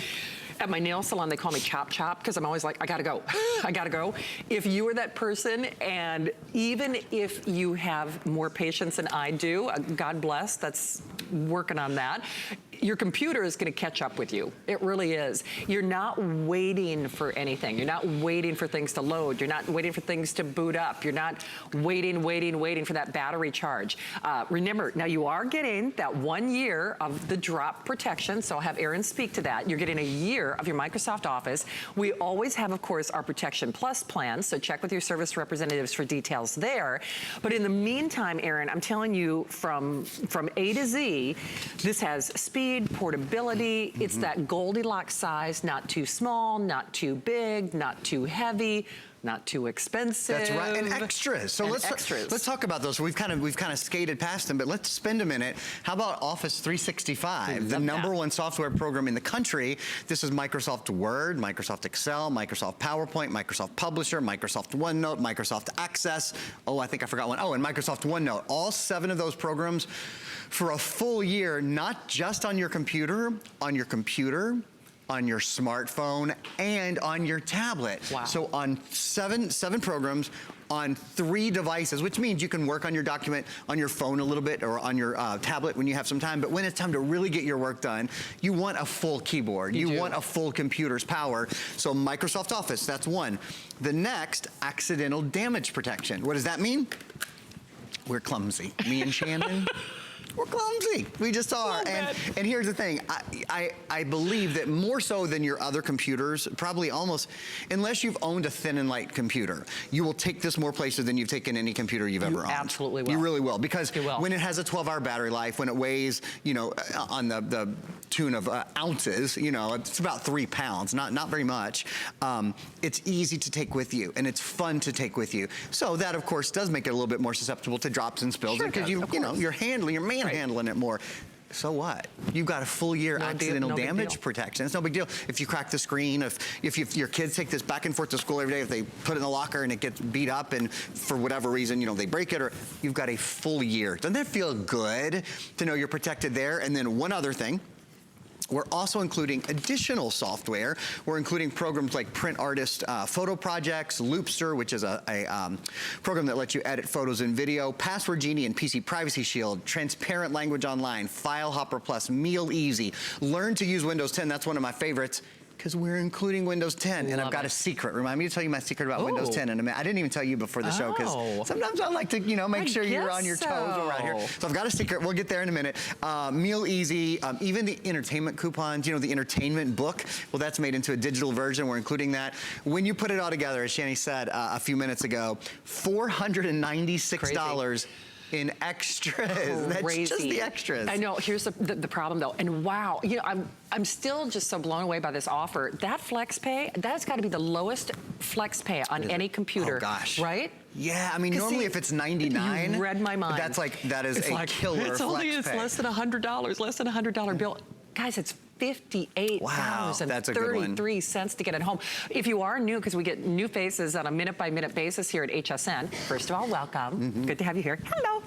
At my nail salon, they call me Chop Chop, because I'm always like, I gotta go, I gotta go. If you are that person, and even if you have more patience than I do, God bless, that's working on that, your computer is gonna catch up with you. It really is. You're not waiting for anything. You're not waiting for things to load. You're not waiting for things to boot up. You're not waiting for that battery charge. Remember, now you are getting that 1 year of the drop protection, so I'll have Aaron speak to that. You're getting a year of your Microsoft Office. We always have, of course, our Protection Plus plan, so check with your service representatives for details there. But in the meantime, Aaron, I'm telling you, from A to Z, this has speed, portability. It's that Goldilocks size, not too small, not too big, not too heavy. not too expensive.
That's right, and extras. So let's talk about those. We've kind of skated past them, but let's spend a minute. How about Office 365, the #1 software program in the country? This is Microsoft Word, Microsoft Excel, Microsoft PowerPoint, Microsoft Publisher, Microsoft OneNote, Microsoft Access. Oh, I think I forgot one. Oh, and Microsoft OneNote. All 7 of those programs for a full year, not just on your computer, on your smartphone, and on your tablet.
Wow.
So on seven programs on 3 devices, which means you can work on your document on your phone a little bit or on your tablet when you have some time. But when it's time to really get your work done, you want a full keyboard. You want a full computer's power. So Microsoft Office, that's one. The next, accidental damage protection. What does that mean? We're clumsy. Me and Shannon. We're clumsy. We just are. And here's the thing. I believe that more so than your other computers, probably almost, unless you've owned a thin and light computer, you will take this more places than you've taken any computer you've ever owned.
Absolutely will.
You really will. Because when it has a 12-hour battery life, when it weighs, you know, on the tune of ounces, you know, it's about 3 pounds, not very much. It's easy to take with you, and it's fun to take with you. So that, of course, does make it a little bit more susceptible to drops and spills because you know, you're handling it more. So what? You've got a full year accidental damage protection. It's no big deal. If you crack the screen, if your kids take this back and forth to school every day, if they put it in the locker and it gets beat up and for whatever reason, you know, they break it, or you've got a full year. Doesn't that feel good to know you're protected there? And then one other thing. We're also including additional software. We're including programs like Print Artist Photo Projects, Loopster, which is a program that lets you edit photos and video, Password Genie and PC Privacy Shield, Transparent Language Online, File Hopper Plus, Meal Easy, Learn to Use Windows 10. That's one of my favorites, because we're including Windows 10. And I've got a secret. Remind me to tell you my secret about Windows 10 in a minute. I didn't even tell you before the show, because sometimes I like to, you know, make sure you're on your toes around here. So I've got a secret. We'll get there in a minute. Meal Easy, even the entertainment coupons, you know, the entertainment book, well, that's made into a digital version. We're including that. When you put it all together, as Shani said a few minutes ago, $496 in extras. That's just the extras.
I know. Here's the problem, though. And wow, you know, I'm still just so blown away by this offer. That flex pay, that's got to be the lowest flex pay on any computer.
Oh gosh.
Right?
Yeah, I mean, normally if it's $99,
you read my mind.
That is a killer flex pay.
It's less than $100, less than $100 bill. Guys, it's $58.33 to get it home. If you are new, because we get new faces on a minute-by-minute basis here at HSN, first of all, welcome. Good to have you here. Hello.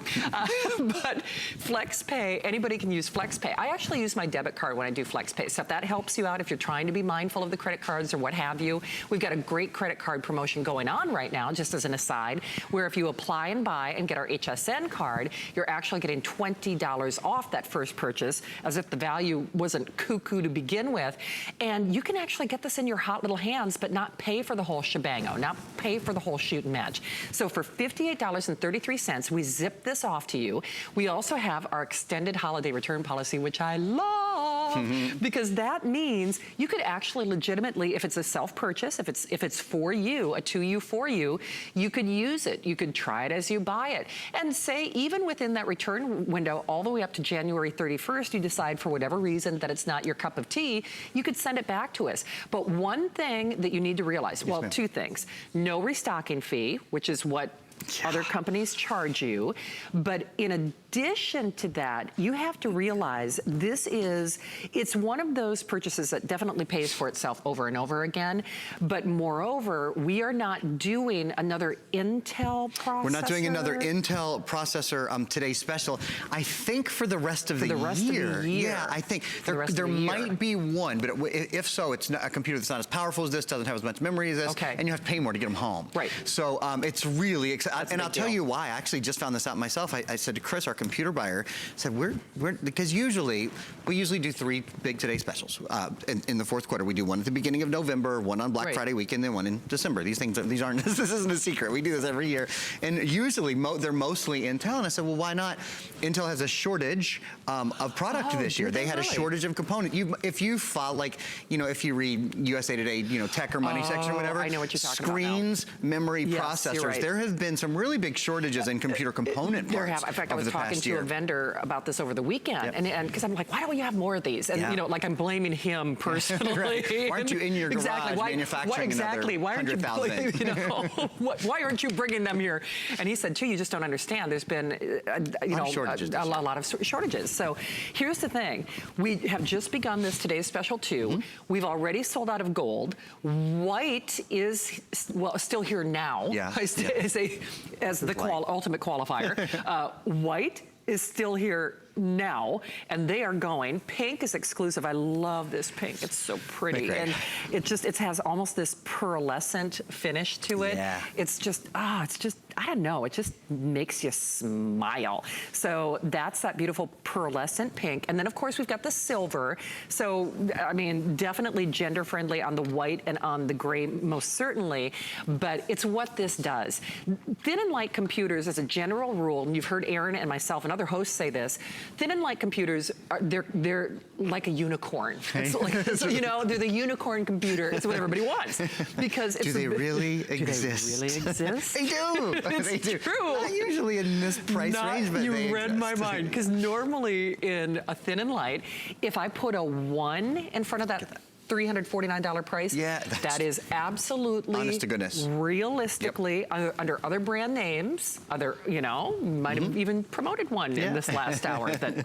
But FlexPay, anybody can use FlexPay. I actually use my debit card when I do FlexPay. So if that helps you out, if you're trying to be mindful of the credit cards or what have you, we've got a great credit card promotion going on right now, just as an aside, where if you apply and buy and get our HSN card, you're actually getting $20 off that first purchase, as if the value wasn't cuckoo to begin with. And you can actually get this in your hot little hands, but not pay for the whole shebango, not pay for the whole shoot and match. So for $58.33, we zip this off to you. We also have our extended holiday return policy, which I love, because that means you could actually legitimately, if it's a self-purchase, if it's for you, a to you, for you, you could use it. You could try it as you buy it. And say, even within that return window, all the way up to January 31st, you decide for whatever reason that it's not your cup of tea, you could send it back to us. But one thing that you need to realize, well, two things. No restocking fee, which is what other companies charge you. But in addition to that, you have to realize it's one of those purchases that definitely pays for itself over and over again. But moreover, we are not doing another Intel processor.
We're not doing another Intel processor today's special. I think for the rest of the year. Yeah, I think there might be one, but if so, it's not a computer that's not as powerful as this, doesn't have as much memory as this, and you have to pay more to get them home.
Right.
So it's really exciting. And I'll tell you why. I actually just found this out myself. I said to Chris, our computer buyer, said because we usually do 3 big Today specials in the fourth quarter. We do one at the beginning of November, one on Black Friday weekend, then one in December. These aren't. This isn't a secret. We do this every year, and usually they're mostly Intel. And I said, well, why not? Intel has a shortage of product this year. They had a shortage of component. If you follow, like, you know, if you read USA Today, you know, tech or money section or whatever,
I know what you're talking
screens,
about now.
memory, processors. There have been been some really big shortages in computer component
There
parts.
have. In fact, I was talking to a vendor about this over the weekend, and because I'm like, why don't you have more of these? And you know, like I'm blaming him personally.
Right. Why aren't you in your garage manufacturing
exactly? Why aren't you,
100,000?
you know, why aren't you bringing them here? And he said, too, you just don't understand. There's been, you know, a lot of shortages. So here's the thing: we have just begun this today's special too. We've already sold out of gold. White is still here now.
Yeah.
As the ultimate qualifier. White is still here now, and they are going. Pink is exclusive. I love this pink. It's so pretty, and it has almost this pearlescent finish to it.
Yeah.
It's just I don't know. It just makes you smile. So that's that beautiful pearlescent pink, and then of course we've got the silver. So I mean, definitely gender friendly on the white and on the gray, most certainly. But it's what this does. Thin and light computers, as a general rule, and you've heard Aaron and myself and other hosts say this. Thin and light computers they're like a unicorn. It's like, you know, they're the unicorn computer. It's what everybody wants because
do they really exist?
Do they really exist?
They do.
It's
they
true.
Not usually in this price range, but
you
they
read
exist.
my mind because normally in a thin and light, if I put a 1 in front of that $349 price.
Yeah,
that is absolutely,
honest to goodness,
realistically under other brand names. You know, might have even promoted one in this last hour.
And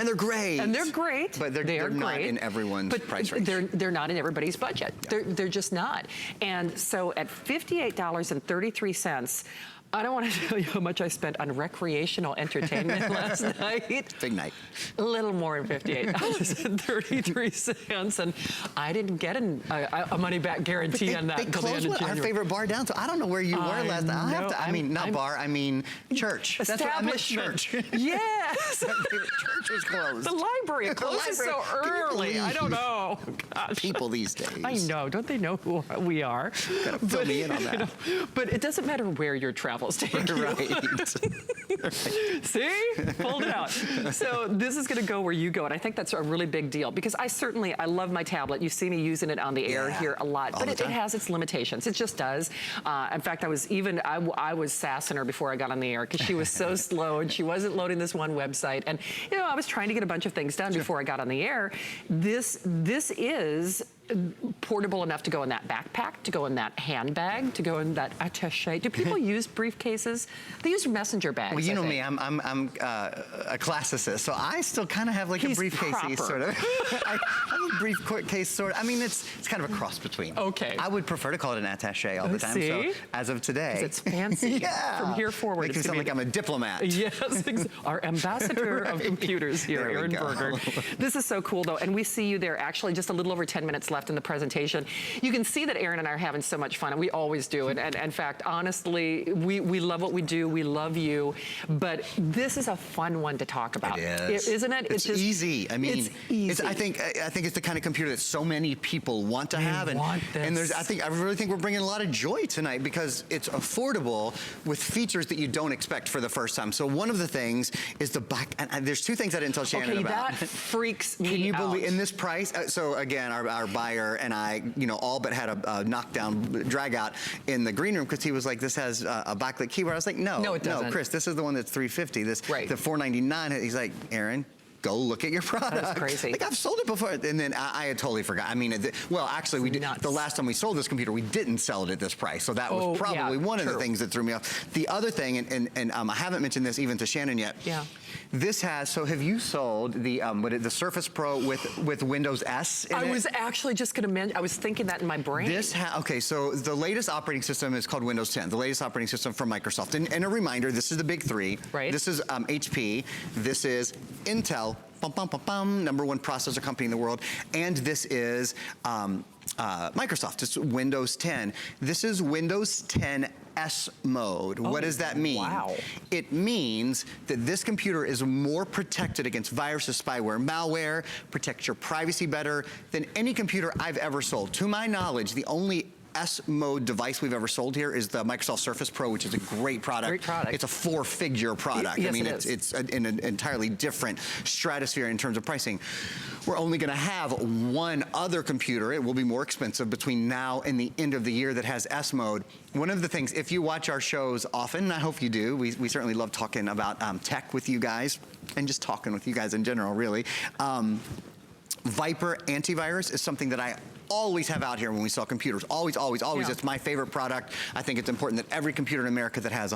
they're great.
And they're great.
But they're not in everyone's price range.
They're not in everybody's budget.
Yeah.
They're just not. And so at $58.33. I don't want to tell you how much I spent on recreational entertainment last night.
Big night.
A little more than $58.33, and I didn't get a money-back guarantee on that until the end of January.
Our favorite bar down, so I don't know where you were last night. I mean, not bar, I mean church.
That's what I meant, church. Yes.
Church was closed.
The library closes so early. I don't know. Gosh.
People these days.
I know. Don't they know who we are?
Gotta fill me in on that.
You know, but it doesn't matter where your travel take you.
Right.
See? Pulled it out. So this is going to go where you go, and I think that's a really big deal because I love my tablet. You see me using it on the air here a lot, but it has its limitations. It just does. In fact, I was sassing her before I got on the air because she was so slow and she wasn't loading this one website. And you know, I was trying to get a bunch of things done before I got on the air. This is portable enough to go in that backpack, to go in that handbag, to go in that attaché. Do people use briefcases? They use messenger bags.
Well, you know me, I'm a classicist, so I still kind of have like a briefcase sort of. I have a briefcase sort of. I mean, it's kind of a cross between.
Okay.
I would prefer to call it an attaché all the time.
See?
So as of today,
it's fancy. From here forward,
makes me sound like I'm a diplomat.
Yes, our ambassador of computers here, Aaron Berger. This is so cool though, and we see you there. Actually, just a little over 10 minutes left in the presentation. You can see that Aaron and I are having so much fun, and we always do. And in fact, honestly, we love what we do. We love you. But this is a fun one to talk about.
It is.
Isn't it?
It's just easy. I mean,
it's easy.
I think it's the kind of computer that so many people want to have. And I really think we're bringing a lot of joy tonight because it's affordable with features that you don't expect for the first time. So one of the things is the back, and there's two things I didn't tell Shannon about.
That freaks me out.
Can you believe in this price? So again, our buyer and I, you know, all but had a knockdown drag out in the green room because he was like, "This has a backlit keyboard." I was like, "No,
it doesn't.
No, Chris, this is the one that's $350. The $499." He's like, "Aaron, go look at your product."
That's crazy.
Like, I've sold it before. And then I had totally forgot. I mean, well, actually, we did. The last time we sold this computer, we didn't sell it at this price. So that was probably one of the things that threw me off. The other thing, and I haven't mentioned this even to Shannon yet.
Yeah.
This has, so have you sold the Surface Pro with Windows S in it?
I was actually just going to mention, I was thinking that in my brain.
Okay, so the latest operating system is called Windows 10, the latest operating system from Microsoft. And a reminder, this is the big three.
Right.
This is HP, this is Intel, number one processor company in the world, and this is Microsoft. It's Windows 10. This is Windows 10 S mode. What does that mean?
Wow.
It means that this computer is more protected against viruses, spyware, malware, protects your privacy better than any computer I've ever sold. To my knowledge, the only S-mode device we've ever sold here is the Microsoft Surface Pro, which is a great product.
Great product.
It's a 4-figure product.
Yes,
I mean,
it is.
it's in an entirely different stratosphere in terms of pricing. We're only going to have one other computer. It will be more expensive between now and the end of the year that has S-mode. One of the things, if you watch our shows often, and I hope you do, we certainly love talking about tech with you guys and just talking with you guys in general, really. Viper antivirus is something that I always have out here when we sell computers. Always, always, always.
Yeah.
It's my favorite product. I think it's important that every computer in America that has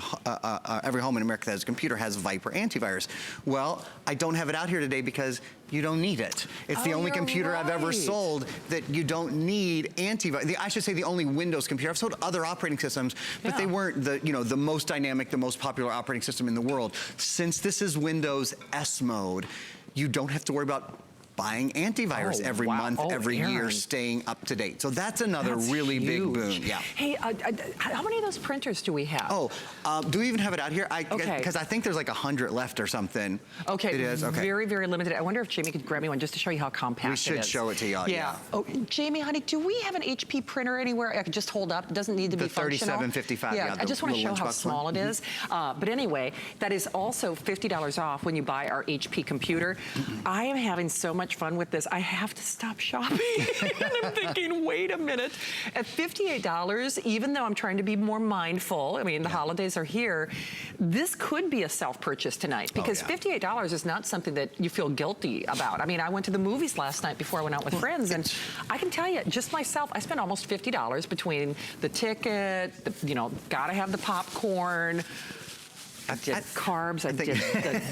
every home in America that has a computer has Viper antivirus. Well, I don't have it out here today because you don't need it. It's the only computer I've ever sold that you don't need antivirus. I should say the only Windows computer. I've sold other operating systems, but they weren't the most dynamic, the most popular operating system in the world. Since this is Windows S mode, you don't have to worry about buying antivirus every month, every year, staying up to date. So that's another really big boon. Yeah.
Hey, how many of those printers do we have?
Oh, do we even have it out here? Because I think there's like 100 left or something.
Okay.
It is, okay.
Very, very limited. I wonder if Jamie could grab me one just to show you how compact it is.
We should show it to y'all, yeah.
Oh, Jamie, honey, do we have an HP printer anywhere I could just hold up? It doesn't need to be functional.
The 3755, yeah.
I just want to show how small it is. But anyway, that is also $50 off when you buy our HP computer. I am having so much fun with this. I have to stop shopping. And I'm thinking, wait a minute. At $58, even though I'm trying to be more mindful, I mean, the holidays are here, this could be a self-purchase tonight because $58 is not something that you feel guilty about. I mean, I went to the movies last night before I went out with friends, and I can tell you, just myself, I spent almost $50 between the ticket, gotta have the popcorn, I did carbs, I did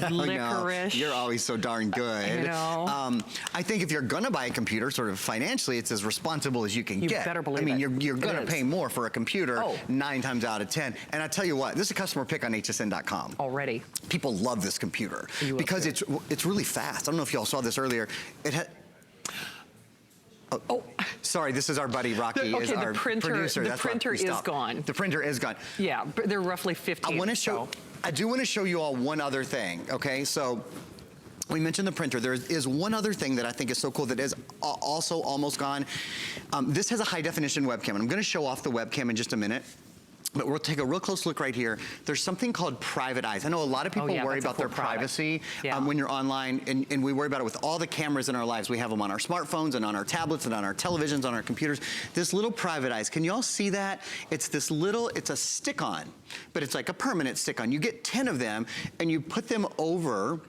the licorice.
You're always so darn good.
I know.
I think if you're going to buy a computer, sort of financially, it's as responsible as you can get.
You better believe
it. I mean,
it.
you're going to pay more for a computer 9 times out of 10. And I tell you what, this is a customer pick on HSN.com.
Already.
People love this computer because it's really fast. I don't know if y'all saw this earlier. It had. Oh, sorry, this is our buddy Rocky, is our producer.
The printer is gone.
The printer is gone.
Yeah, they're roughly 15.
I do want to show you all one other thing, okay? So we mentioned the printer. There is one other thing that I think is so cool that is also almost gone. This has a high definition webcam, and I'm going to show off the webcam in just a minute. But we'll take a real close look right here. There's something called private eyes. I know a lot of people worry about their privacy when you're online, and we worry about it with all the cameras in our lives. We have them on our smartphones and on our tablets and on our televisions, on our computers. This little private eyes, can you all see that? It's this little, it's a stick-on, but it's like a permanent stick-on. You get 10 of them, and you put them over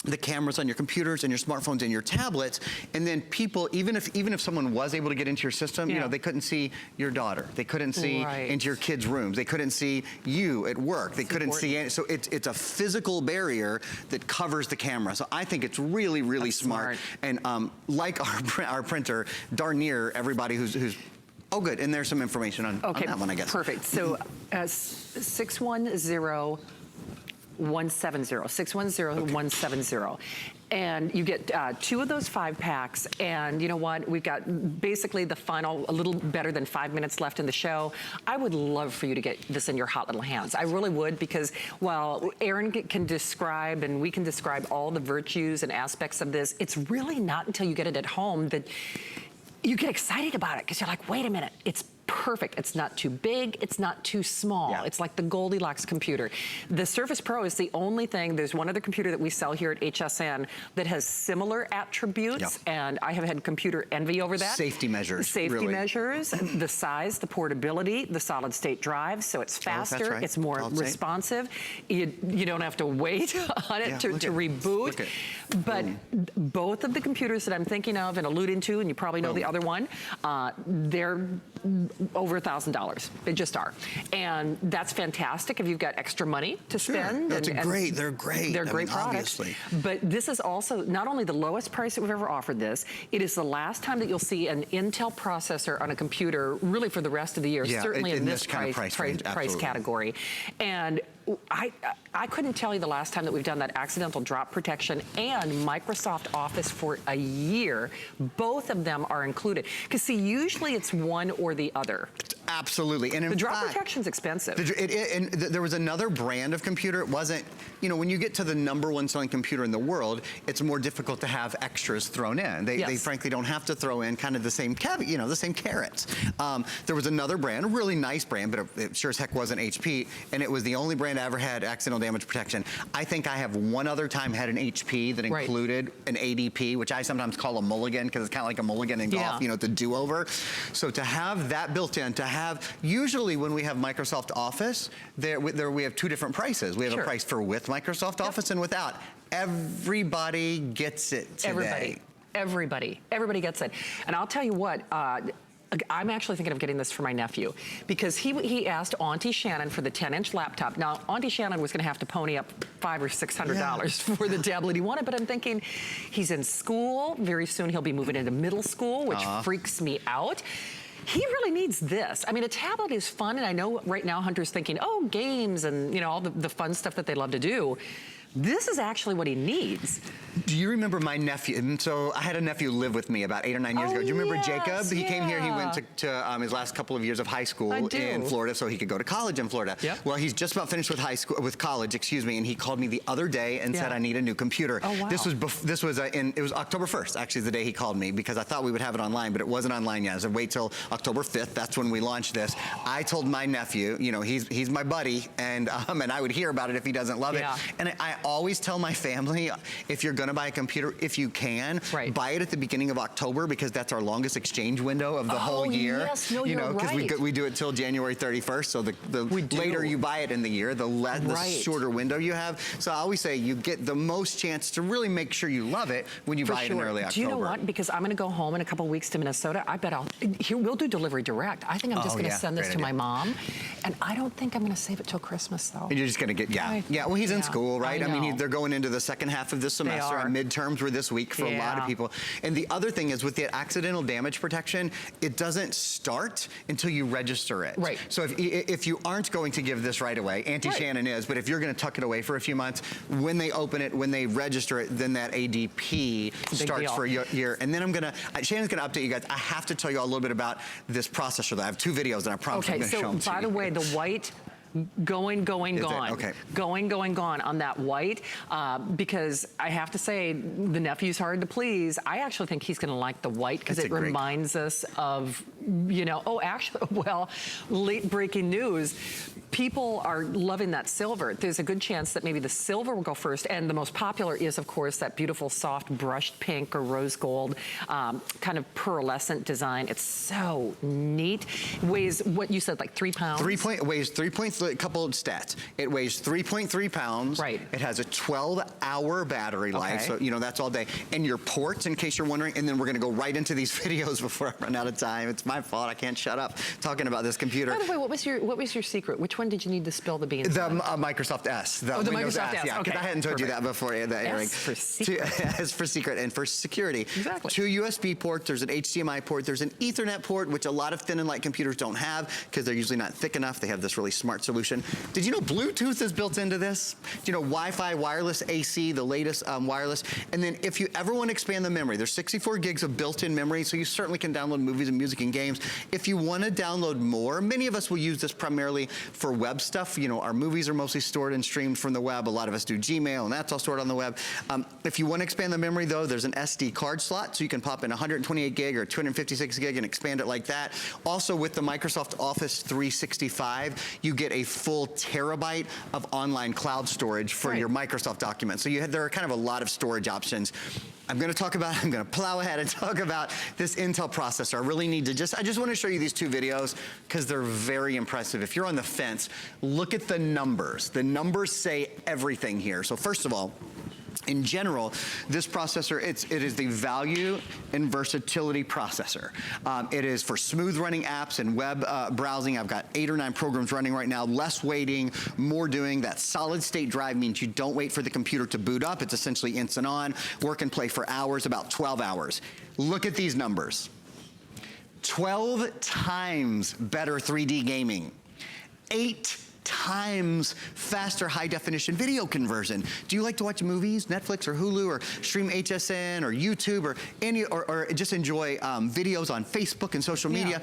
the cameras on your computers and your smartphones and your tablets, and then people, even if someone was able to get into your system, they couldn't see your daughter, they couldn't see into your kids' rooms, they couldn't see you at work, they couldn't see any, so it's a physical barrier that covers the camera. So I think it's really, really smart. And like our printer, darn near everybody who's oh, good, and there's some information on that one, I guess.
Perfect. So 610-170, 610-170. And you get 2 of those 5-packs, and you know what? We've got basically the final, a little better than 5 minutes left in the show. I would love for you to get this in your hot little hands. I really would, because while Aaron can describe and we can describe all the virtues and aspects of this, it's really not until you get it at home that you get excited about it, because you're like, wait a minute, it's perfect. It's not too big, it's not too small. It's like the Goldilocks computer. The Surface Pro is the only thing, there's one other computer that we sell here at HSN that has similar attributes, and I have had computer envy over that.
Safety measures,
Safety measures, the size, the portability, the solid state drive, so it's faster, it's more responsive. You don't have to wait on it to reboot. But both of the computers that I'm thinking of and alluding to, and you probably know the other one, they're over $1,000. They just are. And that's fantastic if you've got extra money to spend.
They're great. They're great products.
Obviously. But this is also not only the lowest price that we've ever offered this, it is the last time that you'll see an Intel processor on a computer really for the rest of the year, certainly in this price category. And I couldn't tell you the last time that we've done that accidental drop protection and Microsoft Office for a year. Both of them are included. Because see, usually it's one or the other.
Absolutely. And in
the drop
fact,
protection's expensive.
There was another brand of computer. It wasn't, you know, when you get to the #1 selling computer in the world, it's more difficult to have extras thrown in. They frankly don't have to throw in kind of the same the same carrots. There was another brand, a really nice brand, but it sure as heck wasn't HP, and it was the only brand I ever had accidental damage protection. I think I have one other time had an HP that included an ADP, which I sometimes call a mulligan because it's kind of like a mulligan in golf, you know, the do-over. So to have that built in, to have, usually when we have Microsoft Office, we have 2 different prices. We have a price for with Microsoft Office and without. Everybody gets it today.
Everybody gets it. And I'll tell you what, I'm actually thinking of getting this for my nephew because he asked Auntie Shannon for the 10-inch laptop. Now, Auntie Shannon was going to have to pony up $500 or $600 for the tablet he wanted, but I'm thinking he's in school. Very soon he'll be moving into middle school, which freaks me out. He really needs this. I mean, a tablet is fun, and I know right now Hunter's thinking, oh, games and, you know, all the fun stuff that they love to do. This is actually what he needs.
Do you remember my nephew? And so I had a nephew live with me about 8 or 9 years ago. Do you remember Jacob? He came here. He went to his last couple of years of high school in Florida, so he could go to college in Florida. Well, he's just about finished with college, excuse me, and he called me the other day and said, I need a new computer. Oh, wow. It was October 1st, actually, the day he called me, because I thought we would have it online, but it wasn't online yet. I said, wait till October 5th. That's when we launched this. I told my nephew, you know, he's my buddy, and I would hear about it if he doesn't love it. And I always tell my family, if you're gonna buy a computer, if you can, buy it at the beginning of October, because that's our longest exchange window of the whole year.
Yes, no,
you know, because we do it till January 31st. So the later you buy it in the year, the shorter window you have. So I always say you get the most chance to really make sure you love it when you buy it in early October.
Do you know what? Because I'm gonna go home in a couple weeks to Minnesota. I bet we'll do delivery direct. I think I'm just gonna send this to my mom, and I don't think I'm gonna save it till Christmas though.
And you're just gonna get well, he's in school, right? I mean, they're going into the second half of the semester, and midterms were this week for a lot of people. And the other thing is with the accidental damage protection, it doesn't start until you register it. So if you aren't going to give this right away, Auntie Shannon is, but if you're going to tuck it away for a few months, when they open it, when they register it, then that ADP starts for your year. And then Shannon's going to update you guys. I have to tell you all a little bit about this processor though. I have 2 videos and I promise I'm going to show them to you.
By the way, the white going, gone.
Okay.
Going, gone on that white, because I have to say, the nephew's hard to please. I actually think he's gonna like the white because it reminds us of, you know, late breaking news. People are loving that silver. There's a good chance that maybe the silver will go first, and the most popular is, of course, that beautiful soft brushed pink or rose gold, kind of pearlescent design. It's so neat. Weighs, what you said, like 3 pounds?
Weighs 3.3, a couple of stats. It weighs 3.3 pounds. It has a 12-hour battery life, so, you know, that's all day. And your ports, in case you're wondering, and then we're gonna go right into these videos before I run out of time. It's my fault, I can't shut up talking about this computer.
By the way, what was your secret? Which one did you need to spill the beans?
The Microsoft S. The Windows
Microsoft S.
Yeah, because I hadn't told you that before the airing.
S for secret.
S for secret and for security.
Exactly.
2 USB ports, there's an HDMI port, there's an Ethernet port, which a lot of thin and light computers don't have because they're usually not thick enough. They have this really smart solution. Did you know Bluetooth is built into this? Do you know Wi-Fi, wireless AC, the latest wireless? And then if you ever want to expand the memory, there's 64 gigs of built-in memory, so you certainly can download movies and music and games. If you want to download more, many of us will use this primarily for web stuff. You know, our movies are mostly stored and streamed from the web. A lot of us do Gmail, and that's all stored on the web. If you want to expand the memory, though, there's an SD card slot, so you can pop in 128 gig or 256 gig and expand it like that. Also, with the Microsoft Office 365, you get a full terabyte of online cloud storage for your Microsoft documents. So there are kind of a lot of storage options. I'm going to plow ahead and talk about this Intel processor. I really need to I just want to show you these 2 videos because they're very impressive. If you're on the fence, look at the numbers. The numbers say everything here. So first of all, in general, this processor, it is the value and versatility processor. It is for smooth running apps and web browsing. I've got 8 or 9 programs running right now, less waiting, more doing. That solid state drive means you don't wait for the computer to boot up. It's essentially instant on, work and play for hours, about 12 hours. Look at these numbers. 12 times better 3D gaming. 8 times faster high-definition video conversion. Do you like to watch movies, Netflix or Hulu, or stream HSN or YouTube, or just enjoy videos on Facebook and social media?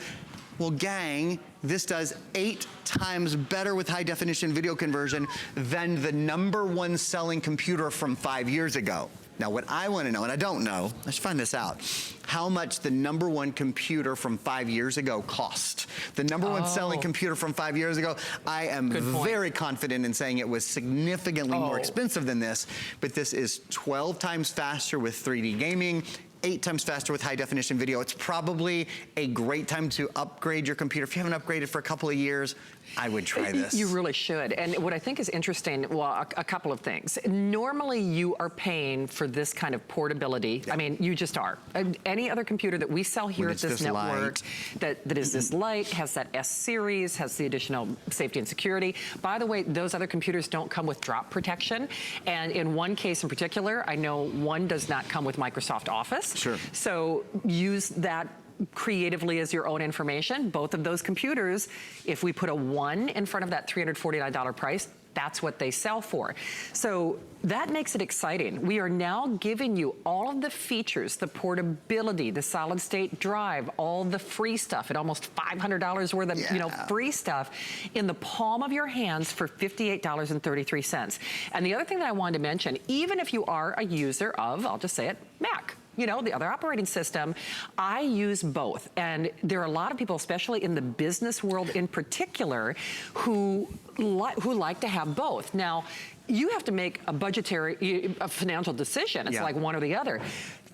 Well, gang, this does 8 times better with high definition video conversion than the #1 selling computer from 5 years ago. Now, what I want to know, and I don't know, let's find this out, how much the #1 computer from 5 years ago cost. The #1 selling computer from 5 years ago, I am very confident in saying it was significantly more expensive than this, but this is 12 times faster with 3D gaming, 8 times faster with high definition video. It's probably a great time to upgrade your computer. If you haven't upgraded for a couple of years, I would try this.
You really should. And what I think is interesting, well, a couple of things. Normally you are paying for this kind of portability. I mean, you just are. Any other computer that we sell here at this network that is this light, has that S series, has the additional safety and security. By the way, those other computers don't come with drop protection. And in one case in particular, I know one does not come with Microsoft Office.
Sure.
So use that creatively as your own information. Both of those computers, if we put a 1 in front of that $349 price, that's what they sell for. So that makes it exciting. We are now giving you all of the features, the portability, the solid state drive, all the free stuff at almost $500 worth of free stuff in the palm of your hands for $58.33. And the other thing that I wanted to mention, even if you are a user of, I'll just say it, Mac, you know, the other operating system, I use both. And there are a lot of people, especially in the business world in particular, who like to have both. Now, you have to make a financial decision. It's like one or the other.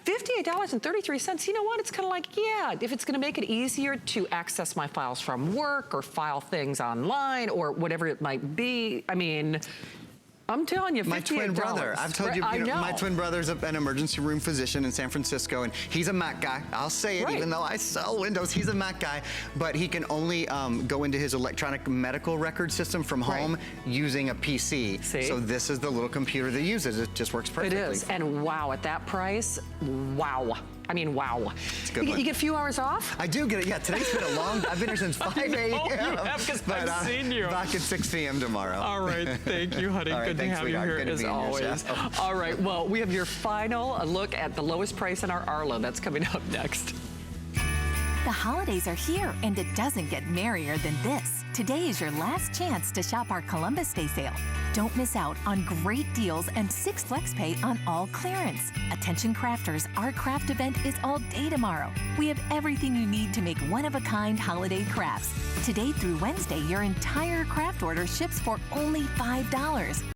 $58.33, you know what? It's kind of like, yeah, if it's going to make it easier to access my files from work or file things online or whatever it might be, I mean, I'm telling you, $58.
My twin brother, I've told you, my twin brother's an emergency room physician in San Francisco, and he's a Mac guy. I'll say it, even though I sell Windows, he's a Mac guy, but he can only go into his electronic medical record system from home using a PC.
See?
So this is the little computer that uses it. Just works perfectly.
It is, and wow, at that price, wow. I mean, wow.
It's a good one.
You get a few hours off?
I do get it. Yeah, today's been a long, I've been here since 5 a.m.
You have, because I've seen you.
Back at 6 p.m. tomorrow.
All right, thank you, honey. Good to have you here as always. All right, well, we have your final look at the lowest price in our Arlo. That's coming up next.
The holidays are here, and it doesn't get merrier than this. Today is your last chance to shop our Columbus Day sale. Don't miss out on great deals and 6 flex pay on all clearance. Attention crafters, our craft event is all day tomorrow. We have everything you need to make one-of-a-kind holiday crafts. Today through Wednesday, your entire craft order ships for only $5.